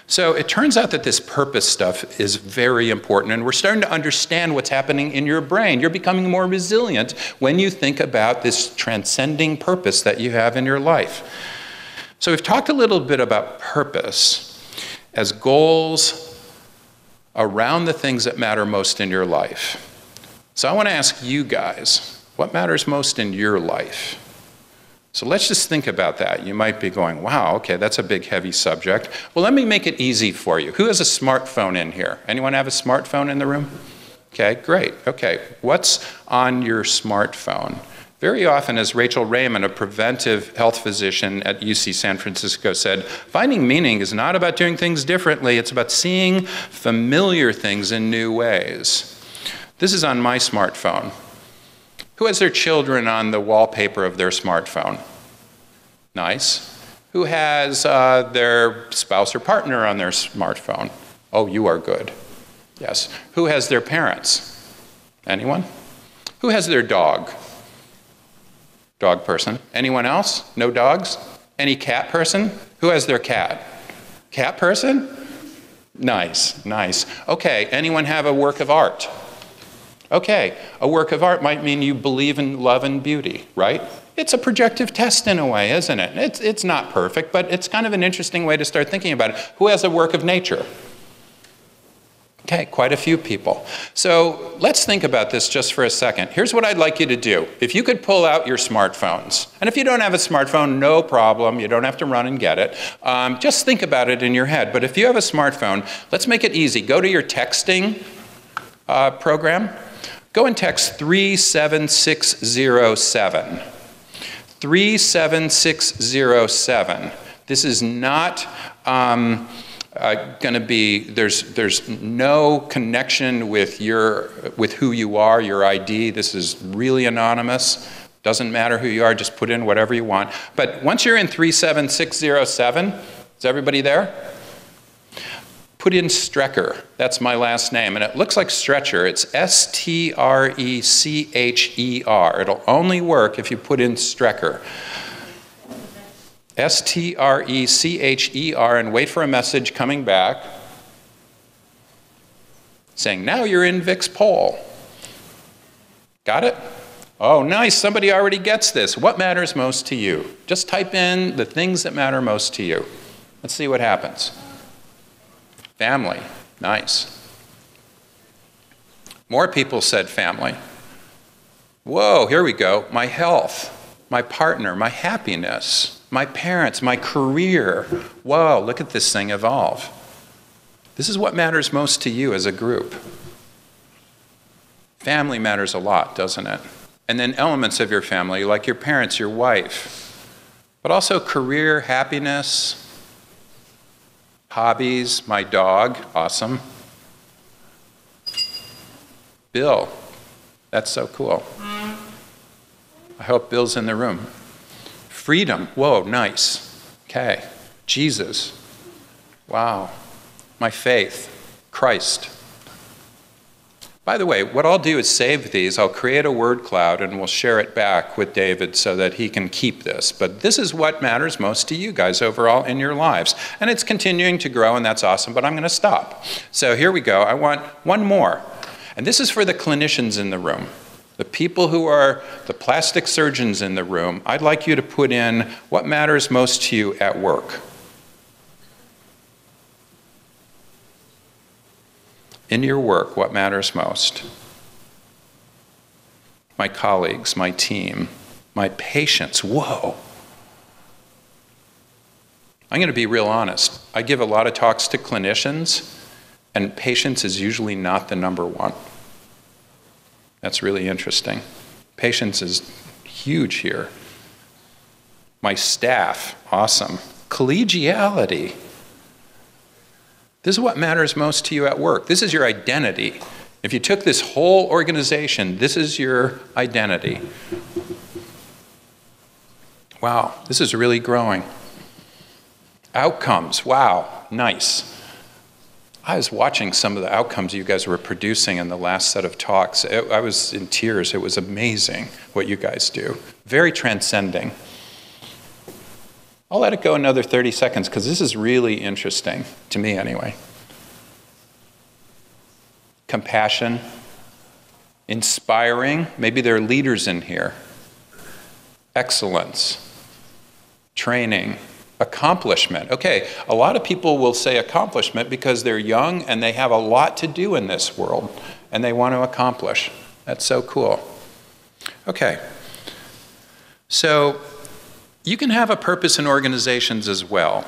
So it turns out that this purpose stuff is very important, and we're starting to understand what's happening in your brain. You're becoming more resilient when you think about this transcending purpose that you have in your life. So we've talked a little bit about purpose as goals around the things that matter most in your life. So I want to ask you guys, what matters most in your life? So let's just think about that. You might be going, wow, okay, that's a big, heavy subject. Well, let me make it easy for you. Who has a smartphone in here? Anyone have a smartphone in the room? Okay, great. Okay, what's on your smartphone? Very often, as Rachel Raymond, a preventive health physician at UC San Francisco said, finding meaning is not about doing things differently, it's about seeing familiar things in new ways. This is on my smartphone. Who has their children on the wallpaper of their smartphone? Nice. Who has their spouse or partner on their smartphone? Oh, you are good. Yes. Who has their parents? Anyone? Who has their dog? Dog person. Anyone else? No dogs? Any cat person? Who has their cat? Cat person? Nice, nice. Okay, anyone have a work of art? Okay, a work of art might mean you believe in love and beauty, right? It's a projective test in a way, isn't it? It's not perfect, but it's kind of an interesting way to start thinking about it. Who has a work of nature? Okay, quite a few people. So let's think about this just for a second. Here's what I'd like you to do. If you could pull out your smartphones, and if you don't have a smartphone, no problem. You don't have to run and get it. Just think about it in your head. But if you have a smartphone, let's make it easy. Go to your texting program. Go and text 37607. 37607. This is not going to be, there's no connection with who you are, your ID. This is really anonymous. Doesn't matter who you are, just put in whatever you want. But once you're in 37607, is everybody there? Put in Strecker. That's my last name. And it looks like stretcher. It's S-T-R-E-C-H-E-R. It'll only work if you put in Strecker. S-T-R-E-C-H-E-R, and wait for a message coming back saying, now you're in Vic's poll. Got it? Oh, nice. Somebody already gets this. What matters most to you? Just type in the things that matter most to you. Let's see what happens. Family. Nice. More people said family. Whoa, here we go. My health, my partner, my happiness, my parents, my career. Whoa, look at this thing evolve. This is what matters most to you as a group. Family matters a lot, doesn't it? And then elements of your family, like your parents, your wife, but also career, happiness, hobbies, my dog, awesome. Bill, that's so cool. I hope Bill's in the room. Freedom, whoa, nice. Okay, Jesus, wow. My faith, Christ. By the way, what I'll do is save these. I'll create a word cloud and we'll share it back with David so that he can keep this. But this is what matters most to you guys overall in your lives. And it's continuing to grow, and that's awesome, but I'm going to stop. So here we go. I want one more. And this is for the clinicians in the room. The people who are the plastic surgeons in the room, I'd like you to put in what matters most to you at work. In your work, what matters most? My colleagues, my team, my patients. Whoa. I'm going to be real honest. I give a lot of talks to clinicians, and patients is usually not the number one. That's really interesting. Patients is huge here. My staff, awesome. Collegiality. This is what matters most to you at work. This is your identity. If you took this whole organization, this is your identity. Wow, this is really growing. Outcomes, wow, nice. I was watching some of the outcomes you guys were producing in the last set of talks. I was in tears. It was amazing what you guys do. Very transcending. I'll let it go another 30 seconds because this is really interesting, to me anyway. Compassion, inspiring, maybe there are leaders in here. Excellence, training, Accomplishment. Okay, a lot of people will say accomplishment because they're young and they have a lot to do in this world and they want to accomplish. That's so cool. Okay, so you can have a purpose in organizations as well.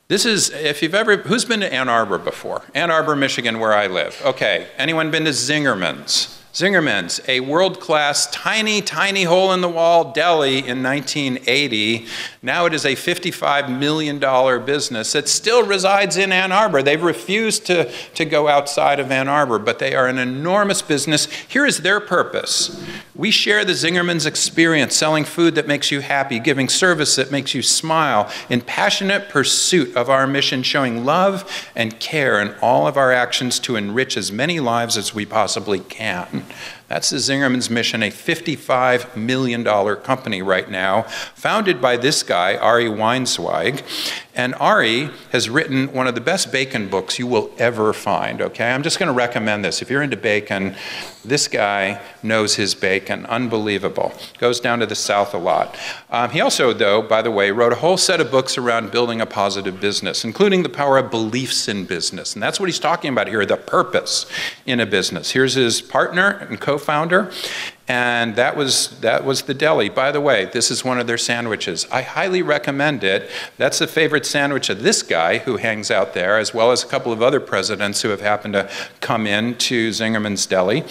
This is, if you've ever, who's been to Ann Arbor before? Ann Arbor, Michigan, where I live. Okay, anyone been to Zingerman's? Zingerman's, a world-class, tiny, tiny hole-in-the-wall deli in 1980. Now it is a $55 million business that still resides in Ann Arbor. They've refused to go outside of Ann Arbor, but they are an enormous business. Here is their purpose. We share the Zingerman's experience, selling food that makes you happy, giving service that makes you smile, in passionate pursuit of our mission, showing love and care in all of our actions to enrich as many lives as we possibly can. That's the Zingerman's mission, a $55 million company right now, founded by this guy, Ari Weinzweig. And Ari has written one of the best bacon books you will ever find, okay? I'm just going to recommend this. If you're into bacon, this guy knows his bacon. Unbelievable. Goes down to the South a lot. He also, though, by the way, wrote a whole set of books around building a positive business, including the power of beliefs in business. And that's what he's talking about here, the purpose in a business. Here's his partner and co-founder. And that was the deli. By the way, this is one of their sandwiches. I highly recommend it. That's the favorite sandwich of this guy who hangs out there, as well as a couple of other presidents who have happened to come in to Zingerman's Deli.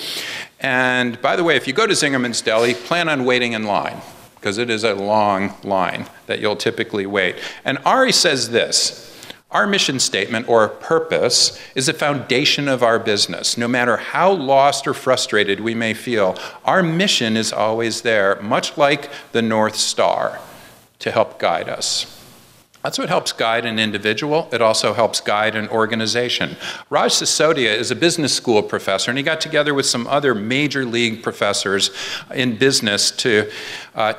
And by the way, if you go to Zingerman's Deli, plan on waiting in line, because it is a long line that you'll typically wait. And Ari says this: our mission statement, or purpose, is the foundation of our business. No matter how lost or frustrated we may feel, our mission is always there, much like the North Star, to help guide us. That's what helps guide an individual. It also helps guide an organization. Raj Sisodia is a business school professor, and he got together with some other major league professors in business to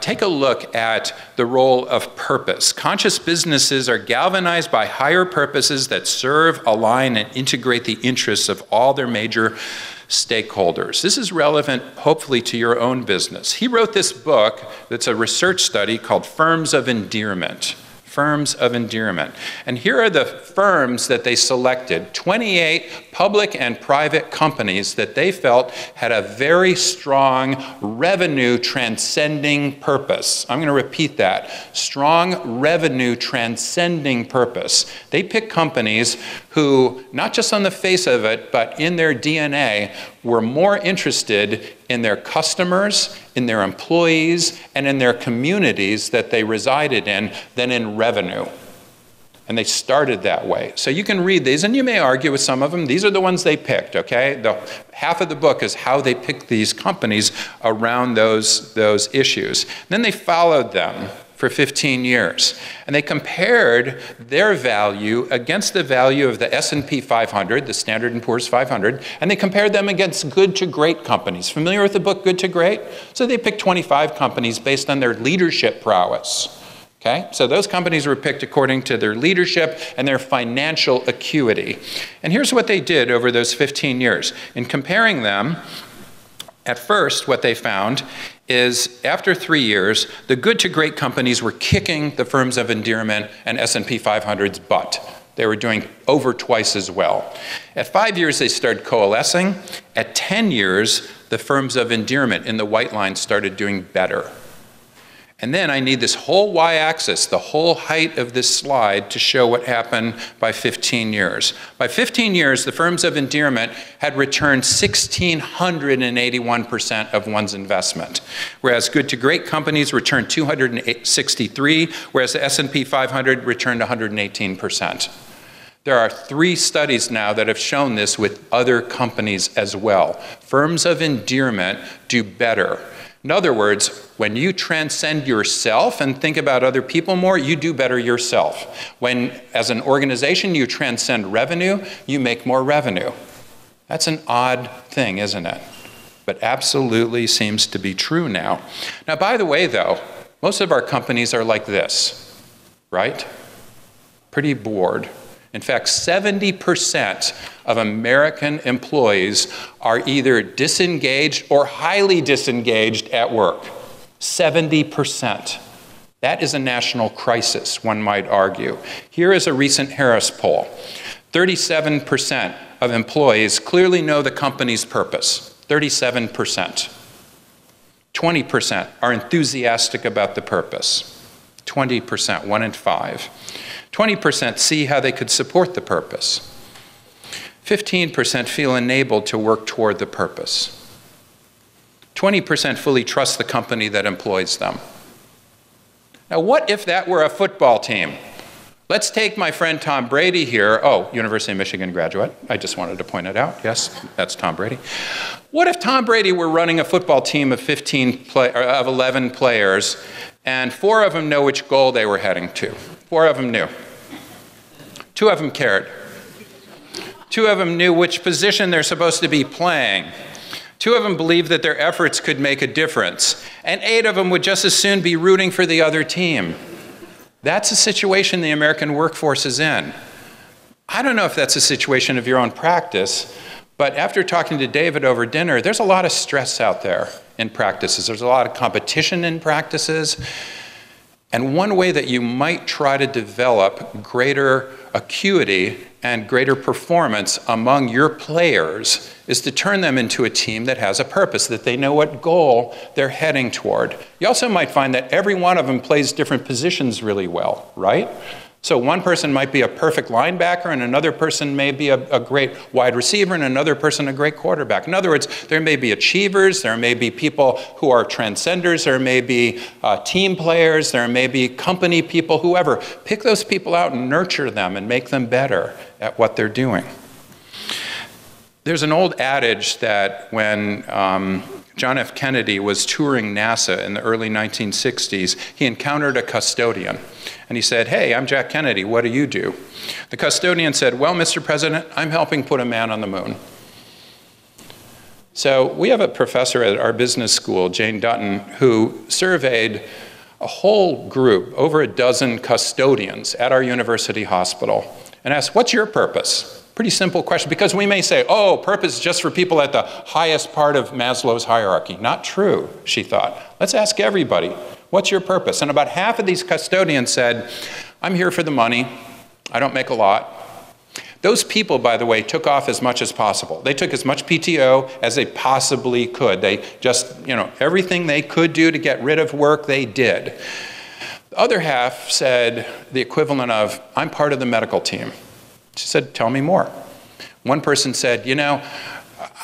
take a look at the role of purpose. Conscious businesses are galvanized by higher purposes that serve, align, and integrate the interests of all their major stakeholders. This is relevant, hopefully, to your own business. He wrote this book that's a research study called Firms of Endearment. Firms of endearment. And here are the firms that they selected, 28 public and private companies that they felt had a very strong revenue transcending purpose. I'm going to repeat that. Strong revenue transcending purpose. They picked companies who, not just on the face of it, but in their DNA, were more interested in their customers, in their employees, and in their communities that they resided in than in revenue. And they started that way. So you can read these, and you may argue with some of them. These are the ones they picked, okay? Half of the book is how they picked these companies around those issues. Then they followed them for 15 years. And they compared their value against the value of the S&P 500, the Standard & Poor's 500, and they compared them against good to great companies. Familiar with the book Good to Great? So they picked 25 companies based on their leadership prowess. Okay? So those companies were picked according to their leadership and their financial acuity. And here's what they did over those 15 years. In comparing them, at first, what they found is after 3 years, the good to great companies were kicking the Firms of Endearment and S&P 500's butt. They were doing over twice as well. At 5 years, they started coalescing. At 10 years, the Firms of Endearment in the white line started doing better. And then I need this whole y-axis, the whole height of this slide, to show what happened by 15 years. By 15 years, the Firms of Endearment had returned 1,681% of one's investment, whereas good to great companies returned 263, whereas the S&P 500 returned 118%. There are 3 studies now that have shown this with other companies as well. Firms of Endearment do better. In other words, when you transcend yourself and think about other people more, you do better yourself. When, as an organization, you transcend revenue, you make more revenue. That's an odd thing, isn't it? But absolutely seems to be true now. Now, by the way, though, most of our companies are like this, right? Pretty bored. In fact, 70% of American employees are either disengaged or highly disengaged at work. 70%. That is a national crisis, one might argue. Here is a recent Harris poll. 37% of employees clearly know the company's purpose. 37%. 20% are enthusiastic about the purpose. 20%, 1 in 5. 20% see how they could support the purpose. 15% feel enabled to work toward the purpose. 20% fully trust the company that employs them. Now, what if that were a football team? Let's take my friend Tom Brady here. Oh, University of Michigan graduate. I just wanted to point it out. Yes, that's Tom Brady. What if Tom Brady were running a football team of 11 players, and 4 of them know which goal they were heading to? 4 of them knew. 2 of them cared. 2 of them knew which position they're supposed to be playing. 2 of them believed that their efforts could make a difference. And 8 of them would just as soon be rooting for the other team. That's the situation the American workforce is in. I don't know if that's a situation of your own practice, but after talking to David over dinner, there's a lot of stress out there in practices. There's a lot of competition in practices. And one way that you might try to develop greater acuity and greater performance among your players is to turn them into a team that has a purpose, that they know what goal they're heading toward. You also might find that every one of them plays different positions really well, right? So one person might be a perfect linebacker, and another person may be a great wide receiver, and another person a great quarterback. In other words, there may be achievers, there may be people who are transcenders, there may be team players, there may be company people, whoever. Pick those people out and nurture them and make them better at what they're doing. There's an old adage that when John F. Kennedy was touring NASA in the early 1960s, he encountered a custodian. And he said, "Hey, I'm Jack Kennedy, what do you do?" The custodian said, "Well, Mr. President, I'm helping put a man on the moon." So we have a professor at our business school, Jane Dutton, who surveyed a whole group, over a dozen custodians at our university hospital, and asked, "What's your purpose?" Pretty simple question, because we may say, oh, purpose is just for people at the highest part of Maslow's hierarchy. Not true, she thought. Let's ask everybody, what's your purpose? And about half of these custodians said, I'm here for the money. I don't make a lot. Those people, by the way, took off as much as possible. They took as much PTO as they possibly could. They just, everything they could do to get rid of work, they did. The other half said the equivalent of, I'm part of the medical team. She said, tell me more. One person said,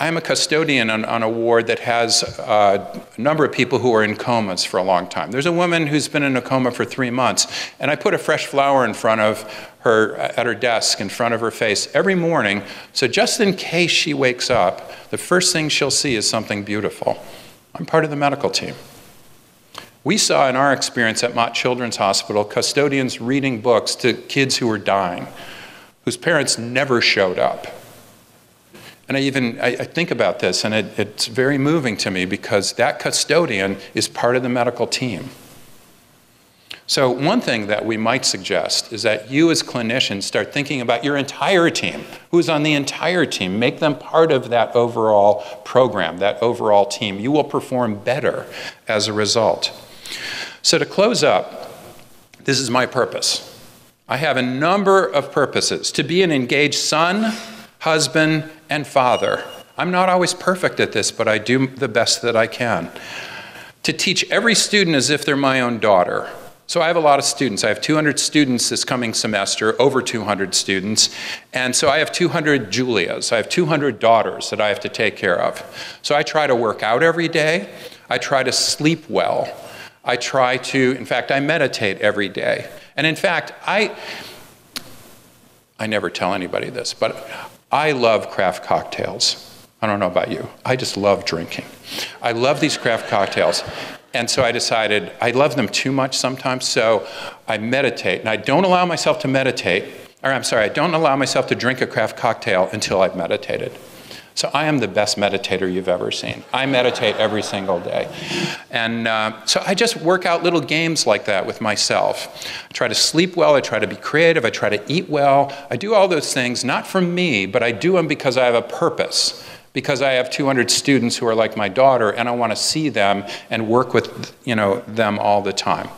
I'm a custodian on a ward that has a number of people who are in comas for a long time. There's a woman who's been in a coma for 3 months, and I put a fresh flower in front of her, at her desk, in front of her face every morning, so just in case she wakes up, the first thing she'll see is something beautiful. I'm part of the medical team. We saw in our experience at Mott Children's Hospital custodians reading books to kids who were dying, whose parents never showed up. And I think about this, and it's very moving to me, because that custodian is part of the medical team. So one thing that we might suggest is that you as clinicians start thinking about your entire team. Who's on the entire team? Make them part of that overall program, that overall team. You will perform better as a result. So to close up, this is my purpose. I have a number of purposes: to be an engaged son, husband, and father. I'm not always perfect at this, but I do the best that I can. To teach every student as if they're my own daughter. So I have a lot of students. I have 200 students this coming semester, over 200 students. And so I have 200 Julias. I have 200 daughters that I have to take care of. So I try to work out every day. I try to sleep well. I try to, in fact, I meditate every day. And in fact, I never tell anybody this, but I love craft cocktails. I don't know about you. I just love drinking. I love these craft cocktails. And so I decided I love them too much sometimes, so I meditate. And I don't allow myself to I don't allow myself to drink a craft cocktail until I've meditated. So I am the best meditator you've ever seen. I meditate every single day. And so I just work out little games like that with myself. I try to sleep well, I try to be creative, I try to eat well. I do all those things, not for me, but I do them because I have a purpose. Because I have 200 students who are like my daughter, and I want to see them and work with them all the time.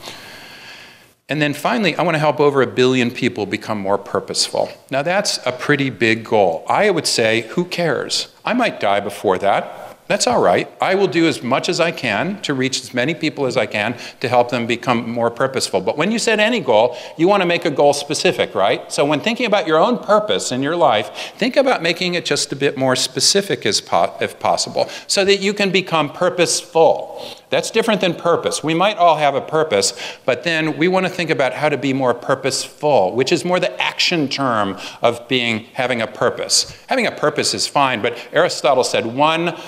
And then finally, I want to help over 1 billion people become more purposeful. Now that's a pretty big goal. I would say, who cares? I might die before that. That's all right. I will do as much as I can to reach as many people as I can to help them become more purposeful. But when you set any goal, you want to make a goal specific, right? So when thinking about your own purpose in your life, think about making it just a bit more specific if possible, so that you can become purposeful. That's different than purpose. We might all have a purpose, but then we want to think about how to be more purposeful, which is more the action term of having a purpose. Having a purpose is fine, but Aristotle said, one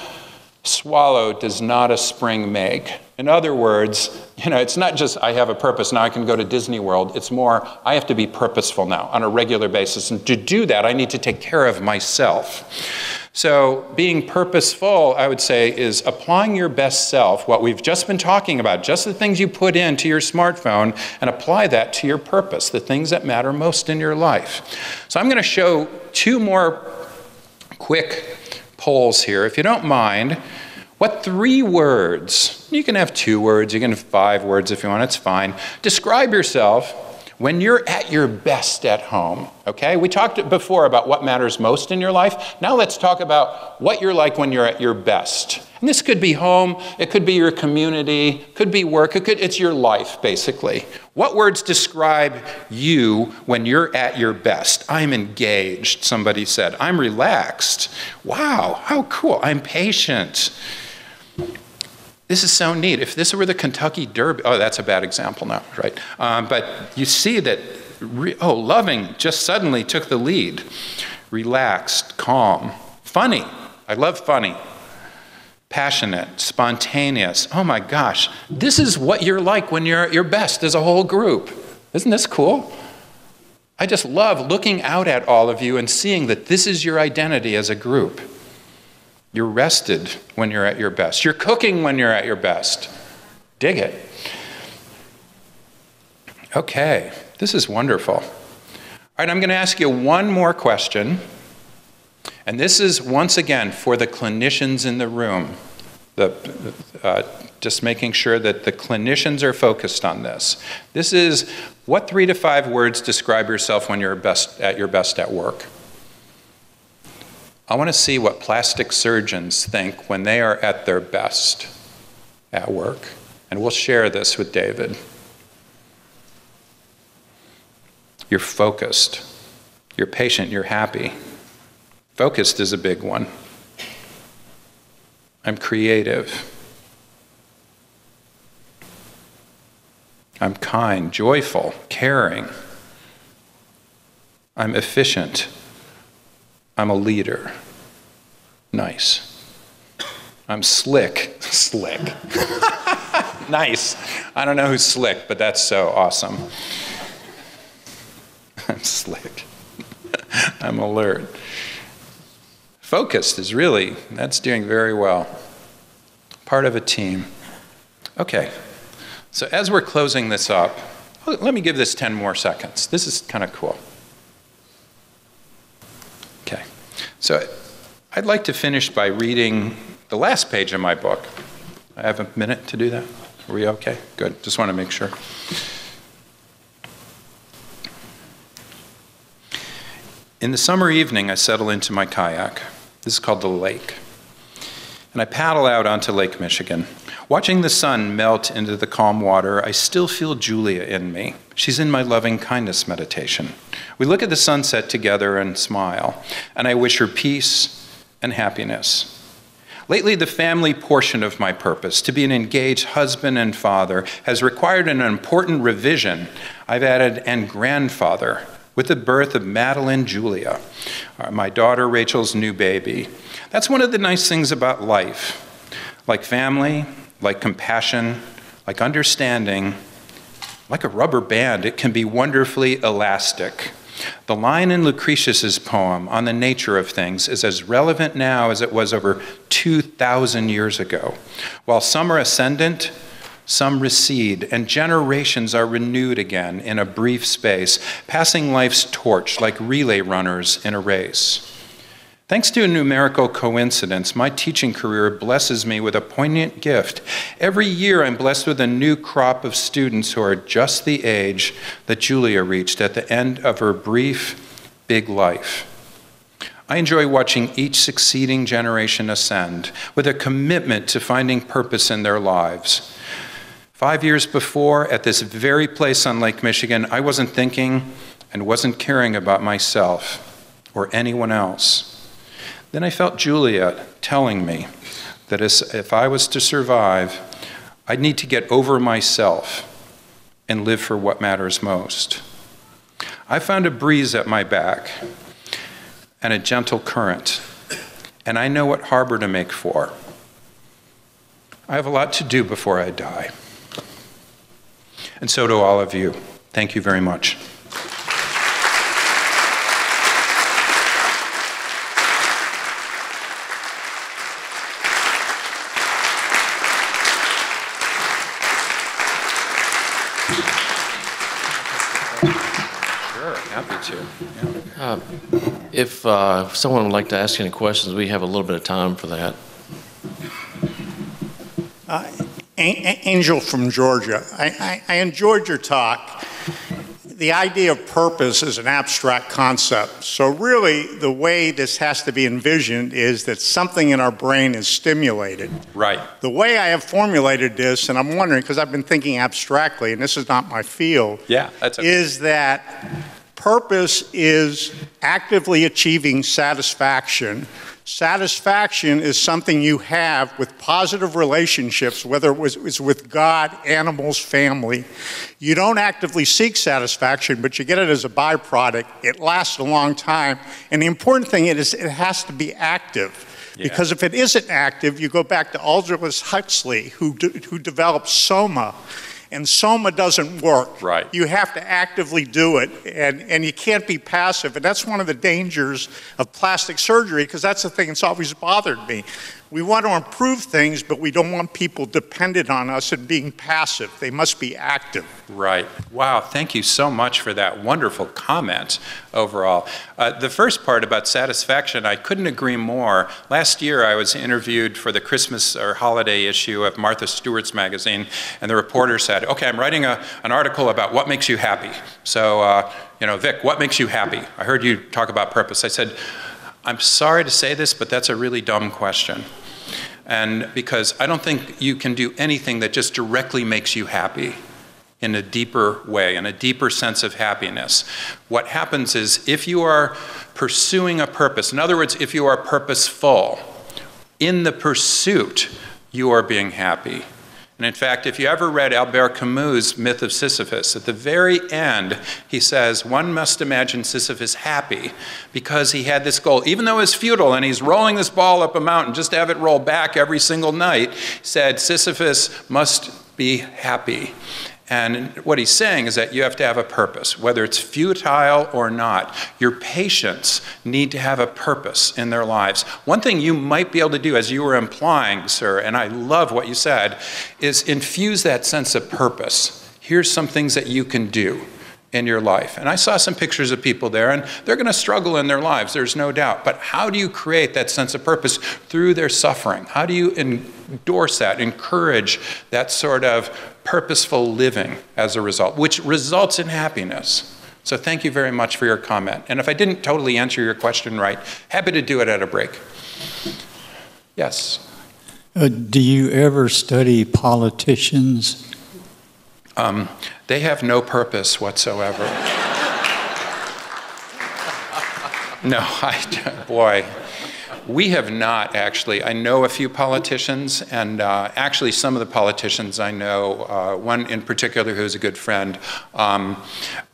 swallow does not a spring make. In other words, it's not just I have a purpose, now I can go to Disney World. It's more, I have to be purposeful now on a regular basis. And to do that, I need to take care of myself. So being purposeful, I would say, is applying your best self, what we've just been talking about, just the things you put into your smartphone, and apply that to your purpose, the things that matter most in your life. So I'm going to show 2 more quick polls here. If you don't mind, what 3 words, you can have 2 words, you can have 5 words if you want, it's fine. Describe yourself when you're at your best at home, okay? We talked before about what matters most in your life. Now let's talk about what you're like when you're at your best. And this could be home, it could be your community, could be work, it's your life, basically. What words describe you when you're at your best? I'm engaged, somebody said. I'm relaxed. Wow, how cool. I'm patient. This is so neat. If this were the Kentucky Derby, oh, that's a bad example now, right? But you see that, loving just suddenly took the lead. Relaxed, calm, funny. I love funny. Passionate, spontaneous. Oh my gosh, this is what you're like when you're at your best as a whole group. Isn't this cool? I just love looking out at all of you and seeing that this is your identity as a group. You're rested when you're at your best. You're cooking when you're at your best. Dig it. Okay, this is wonderful. All right, I'm going to ask you one more question. And this is, once again, for the clinicians in the room. Just making sure that the clinicians are focused on this. This is, what 3 to 5 words describe yourself when you're at your best at work? I want to see what plastic surgeons think when they are at their best at work. And we'll share this with David. You're focused. You're patient. You're happy. Focused is a big one. I'm creative. I'm kind, joyful, caring. I'm efficient. I'm a leader. Nice. I'm slick. Slick. Nice. I don't know who's slick, but that's so awesome. I'm slick. I'm alert. Focused is really, that's doing very well. Part of a team. Okay, so as we're closing this up, let me give this 10 more seconds. This is kind of cool. Okay, so I'd like to finish by reading the last page of my book. I have a minute to do that? Are we okay? Good, just want to make sure. In the summer evening, I settle into my kayak. This is called the lake. And I paddle out onto Lake Michigan. Watching the sun melt into the calm water, I still feel Julia in me. She's in my loving kindness meditation. We look at the sunset together and smile, and I wish her peace and happiness. Lately, the family portion of my purpose, to be an engaged husband and father, has required an important revision. I've added "and grandfather" with the birth of Madeline Julia, my daughter Rachel's new baby. That's one of the nice things about life. Like family, like compassion, like understanding, like a rubber band, it can be wonderfully elastic. The line in Lucretius's poem on the nature of things is as relevant now as it was over 2,000 years ago. While some are ascendant, some recede, and generations are renewed again in a brief space, passing life's torch like relay runners in a race. Thanks to a numerical coincidence, my teaching career blesses me with a poignant gift. Every year I'm blessed with a new crop of students who are just the age that Julia reached at the end of her brief, big life. I enjoy watching each succeeding generation ascend with a commitment to finding purpose in their lives. 5 years before, at this very place on Lake Michigan, I wasn't thinking and wasn't caring about myself or anyone else. Then I felt Julia telling me that if I was to survive, I'd need to get over myself and live for what matters most. I found a breeze at my back and a gentle current, and I know what harbor to make for. I have a lot to do before I die. And so do all of you. Thank you very much. If someone would like to ask any questions, we have a little bit of time for that. Angel from Georgia. I enjoyed your talk. The idea of purpose is an abstract concept. So really, the way this has to be envisioned is that something in our brain is stimulated. Right. The way I have formulated this, and I'm wondering, because I've been thinking abstractly, and this is not my field, Yeah, that's okay. is that purpose is actively achieving satisfaction. Satisfaction is something you have with positive relationships, whether it's with God, animals, family. You don't actively seek satisfaction, but you get it as a byproduct. It lasts a long time. And the important thing is it has to be active. Yeah. Because if it isn't active, you go back to Aldous Huxley, who developed Soma. And Soma doesn't work. Right. You have to actively do it, and you can't be passive. And that's one of the dangers of plastic surgery, because that's the thing that's always bothered me. We want to improve things, but we don't want people dependent on us and being passive. They must be active. Right. Wow, thank you so much for that wonderful comment overall. The first part about satisfaction, I couldn't agree more. Last year I was interviewed for the Christmas or holiday issue of Martha Stewart's magazine, and the reporter said, okay, I'm writing an article about what makes you happy. So, Vic, what makes you happy? I heard you talk about purpose. I said, I'm sorry to say this, but that's a really dumb question. And because I don't think you can do anything that just directly makes you happy in a deeper way, in a deeper sense of happiness. What happens is if you are pursuing a purpose, in other words, if you are purposeful, in the pursuit, you are being happy. And in fact, if you ever read Albert Camus' Myth of Sisyphus, at the very end, he says, one must imagine Sisyphus happy because he had this goal. Even though it's futile and he's rolling this ball up a mountain just to have it roll back every single night, he said Sisyphus must be happy. And what he's saying is that you have to have a purpose, whether it's futile or not. Your patients need to have a purpose in their lives. One thing you might be able to do, as you were implying, sir, and I love what you said, is infuse that sense of purpose. Here's some things that you can do in your life. And I saw some pictures of people there, and they're going to struggle in their lives, there's no doubt. But how do you create that sense of purpose through their suffering? How do you endorse that, encourage that sort of purposeful living as a result, which results in happiness? So thank you very much for your comment. And if I didn't totally answer your question right, happy to do it at a break. Yes? Do you ever study politicians? They have no purpose whatsoever. No, boy, we have not actually. I know a few politicians, and actually some of the politicians I know, one in particular who's a good friend,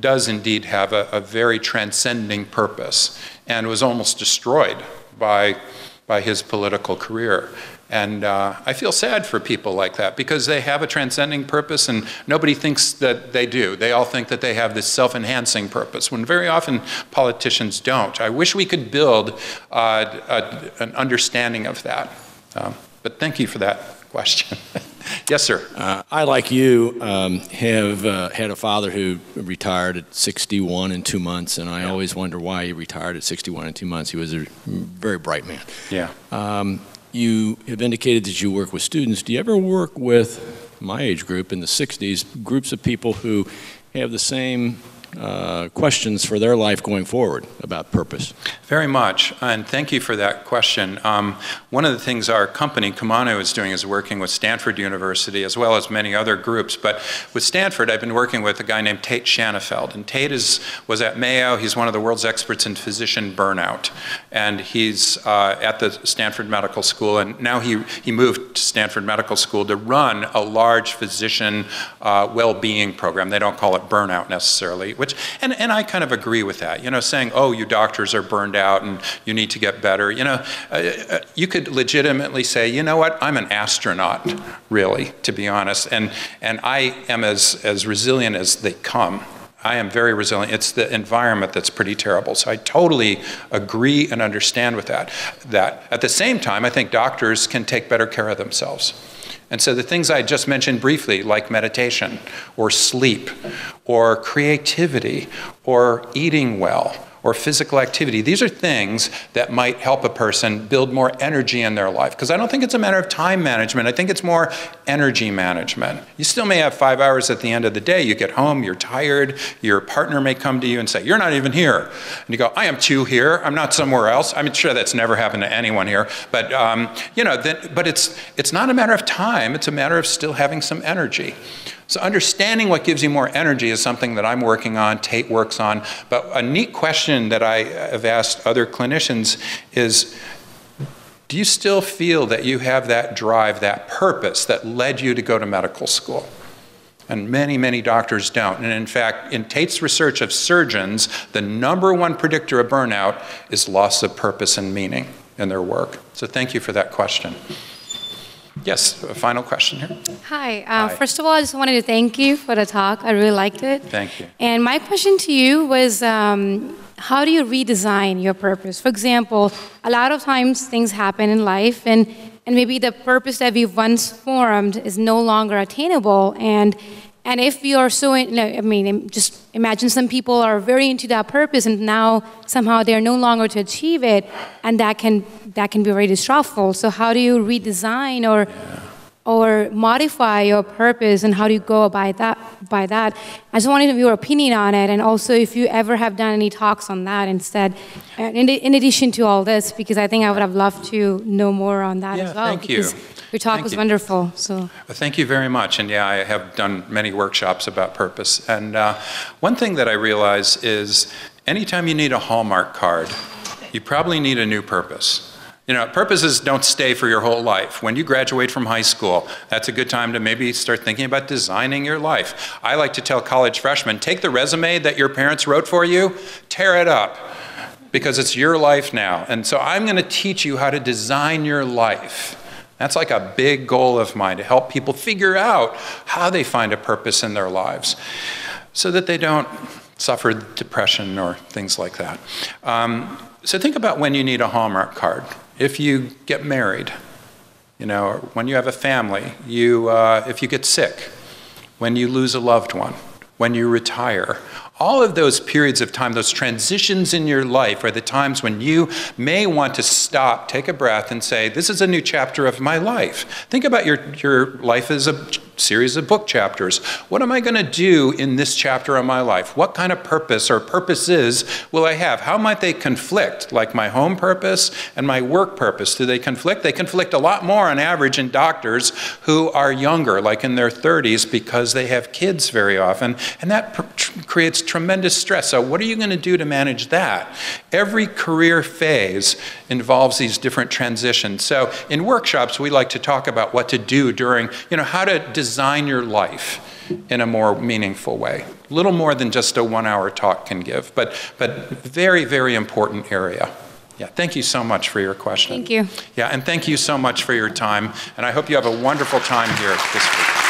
does indeed have a very transcending purpose and was almost destroyed by his political career. And I feel sad for people like that because they have a transcending purpose and nobody thinks that they do. They all think that they have this self-enhancing purpose when very often politicians don't. I wish we could build an understanding of that. But thank you for that question. Yes, sir. I, like you, have had a father who retired at 61 and 2 months, and I always wonder why he retired at 61 and 2 months. He was a very bright man. Yeah. You have indicated that you work with students. Do you ever work with my age group in the 60s, groups of people who have the same questions for their life going forward about purpose? Very much, and thank you for that question. One of the things our company, Kumano, is doing is working with Stanford University as well as many other groups. But with Stanford, I've been working with a guy named Tate Shanafeld. And Tate was at Mayo. He's one of the world's experts in physician burnout. And he's at the Stanford Medical School. And now he moved to Stanford Medical School to run a large physician well-being program. They don't call it burnout necessarily, and I kind of agree with that. You know, saying, oh, you doctors are burned out and you need to get better. You know, you could legitimately say, you know what, I'm an astronaut, really, to be honest. And I am as resilient as they come. I am very resilient. It's the environment that's pretty terrible. So I totally agree and understand with that. At the same time, I think doctors can take better care of themselves. And so the things I just mentioned briefly, like meditation, or sleep, or creativity, or eating well, or physical activity, these are things that might help a person build more energy in their life. Because I don't think it's a matter of time management. I think it's more energy management. You still may have 5 hours at the end of the day. You get home, you're tired, your partner may come to you and say, you're not even here. And you go, I am too here, I'm not somewhere else. I'm sure that's never happened to anyone here. But, you know, but it's not a matter of time, it's a matter of still having some energy. So understanding what gives you more energy is something that I'm working on, Tate works on. But a neat question that I have asked other clinicians is, do you still feel that you have that drive, that purpose that led you to go to medical school? And many, many doctors don't. And in fact, in Tate's research of surgeons, the #1 predictor of burnout is loss of purpose and meaning in their work. So thank you for that question. Yes, a final question here. Hi. First of all, I just wanted to thank you for the talk. I really liked it. Thank you. And my question to you was, how do you redesign your purpose? For example, a lot of times things happen in life, and maybe the purpose that we once formed is no longer attainable. And if you are so, I mean, just imagine some people are very into that purpose, and now somehow they're no longer to achieve it, and that can be very distressful. So how do you redesign or modify your purpose, and how do you go by that? I just wanted your opinion on it, and also if you ever have done any talks on that instead, in addition to all this, because I think I would have loved to know more on that as well. Thank you. Your talk was wonderful. So. Well, thank you very much. And yeah, I have done many workshops about purpose. And one thing that I realize is anytime you need a Hallmark card, you probably need a new purpose. You know, purposes don't stay for your whole life. When you graduate from high school, that's a good time to maybe start thinking about designing your life. I like to tell college freshmen, take the resume that your parents wrote for you, tear it up, because it's your life now. And so I'm going to teach you how to design your life. That's like a big goal of mine, to help people figure out how they find a purpose in their lives so that they don't suffer depression or things like that. So think about when you need a Hallmark card. If you get married, you know, or when you have a family, if you get sick, when you lose a loved one, when you retire. All of those periods of time, those transitions in your life are the times when you may want to stop, take a breath, and say, this is a new chapter of my life. Think about your life as a series of book chapters. What am I going to do in this chapter of my life? What kind of purpose or purposes will I have? How might they conflict? Like my home purpose and my work purpose, do they conflict? They conflict a lot more on average in doctors who are younger, like in their 30s, because they have kids very often, and that creates tremendous stress. So what are you going to do to manage that? Every career phase involves these different transitions. So in workshops, we like to talk about what to do during, you know, how to design your life in a more meaningful way. A little more than just a 1-hour talk can give, but very, very important area. Yeah, thank you so much for your question. Thank you. Yeah, and thank you so much for your time, and I hope you have a wonderful time here this week.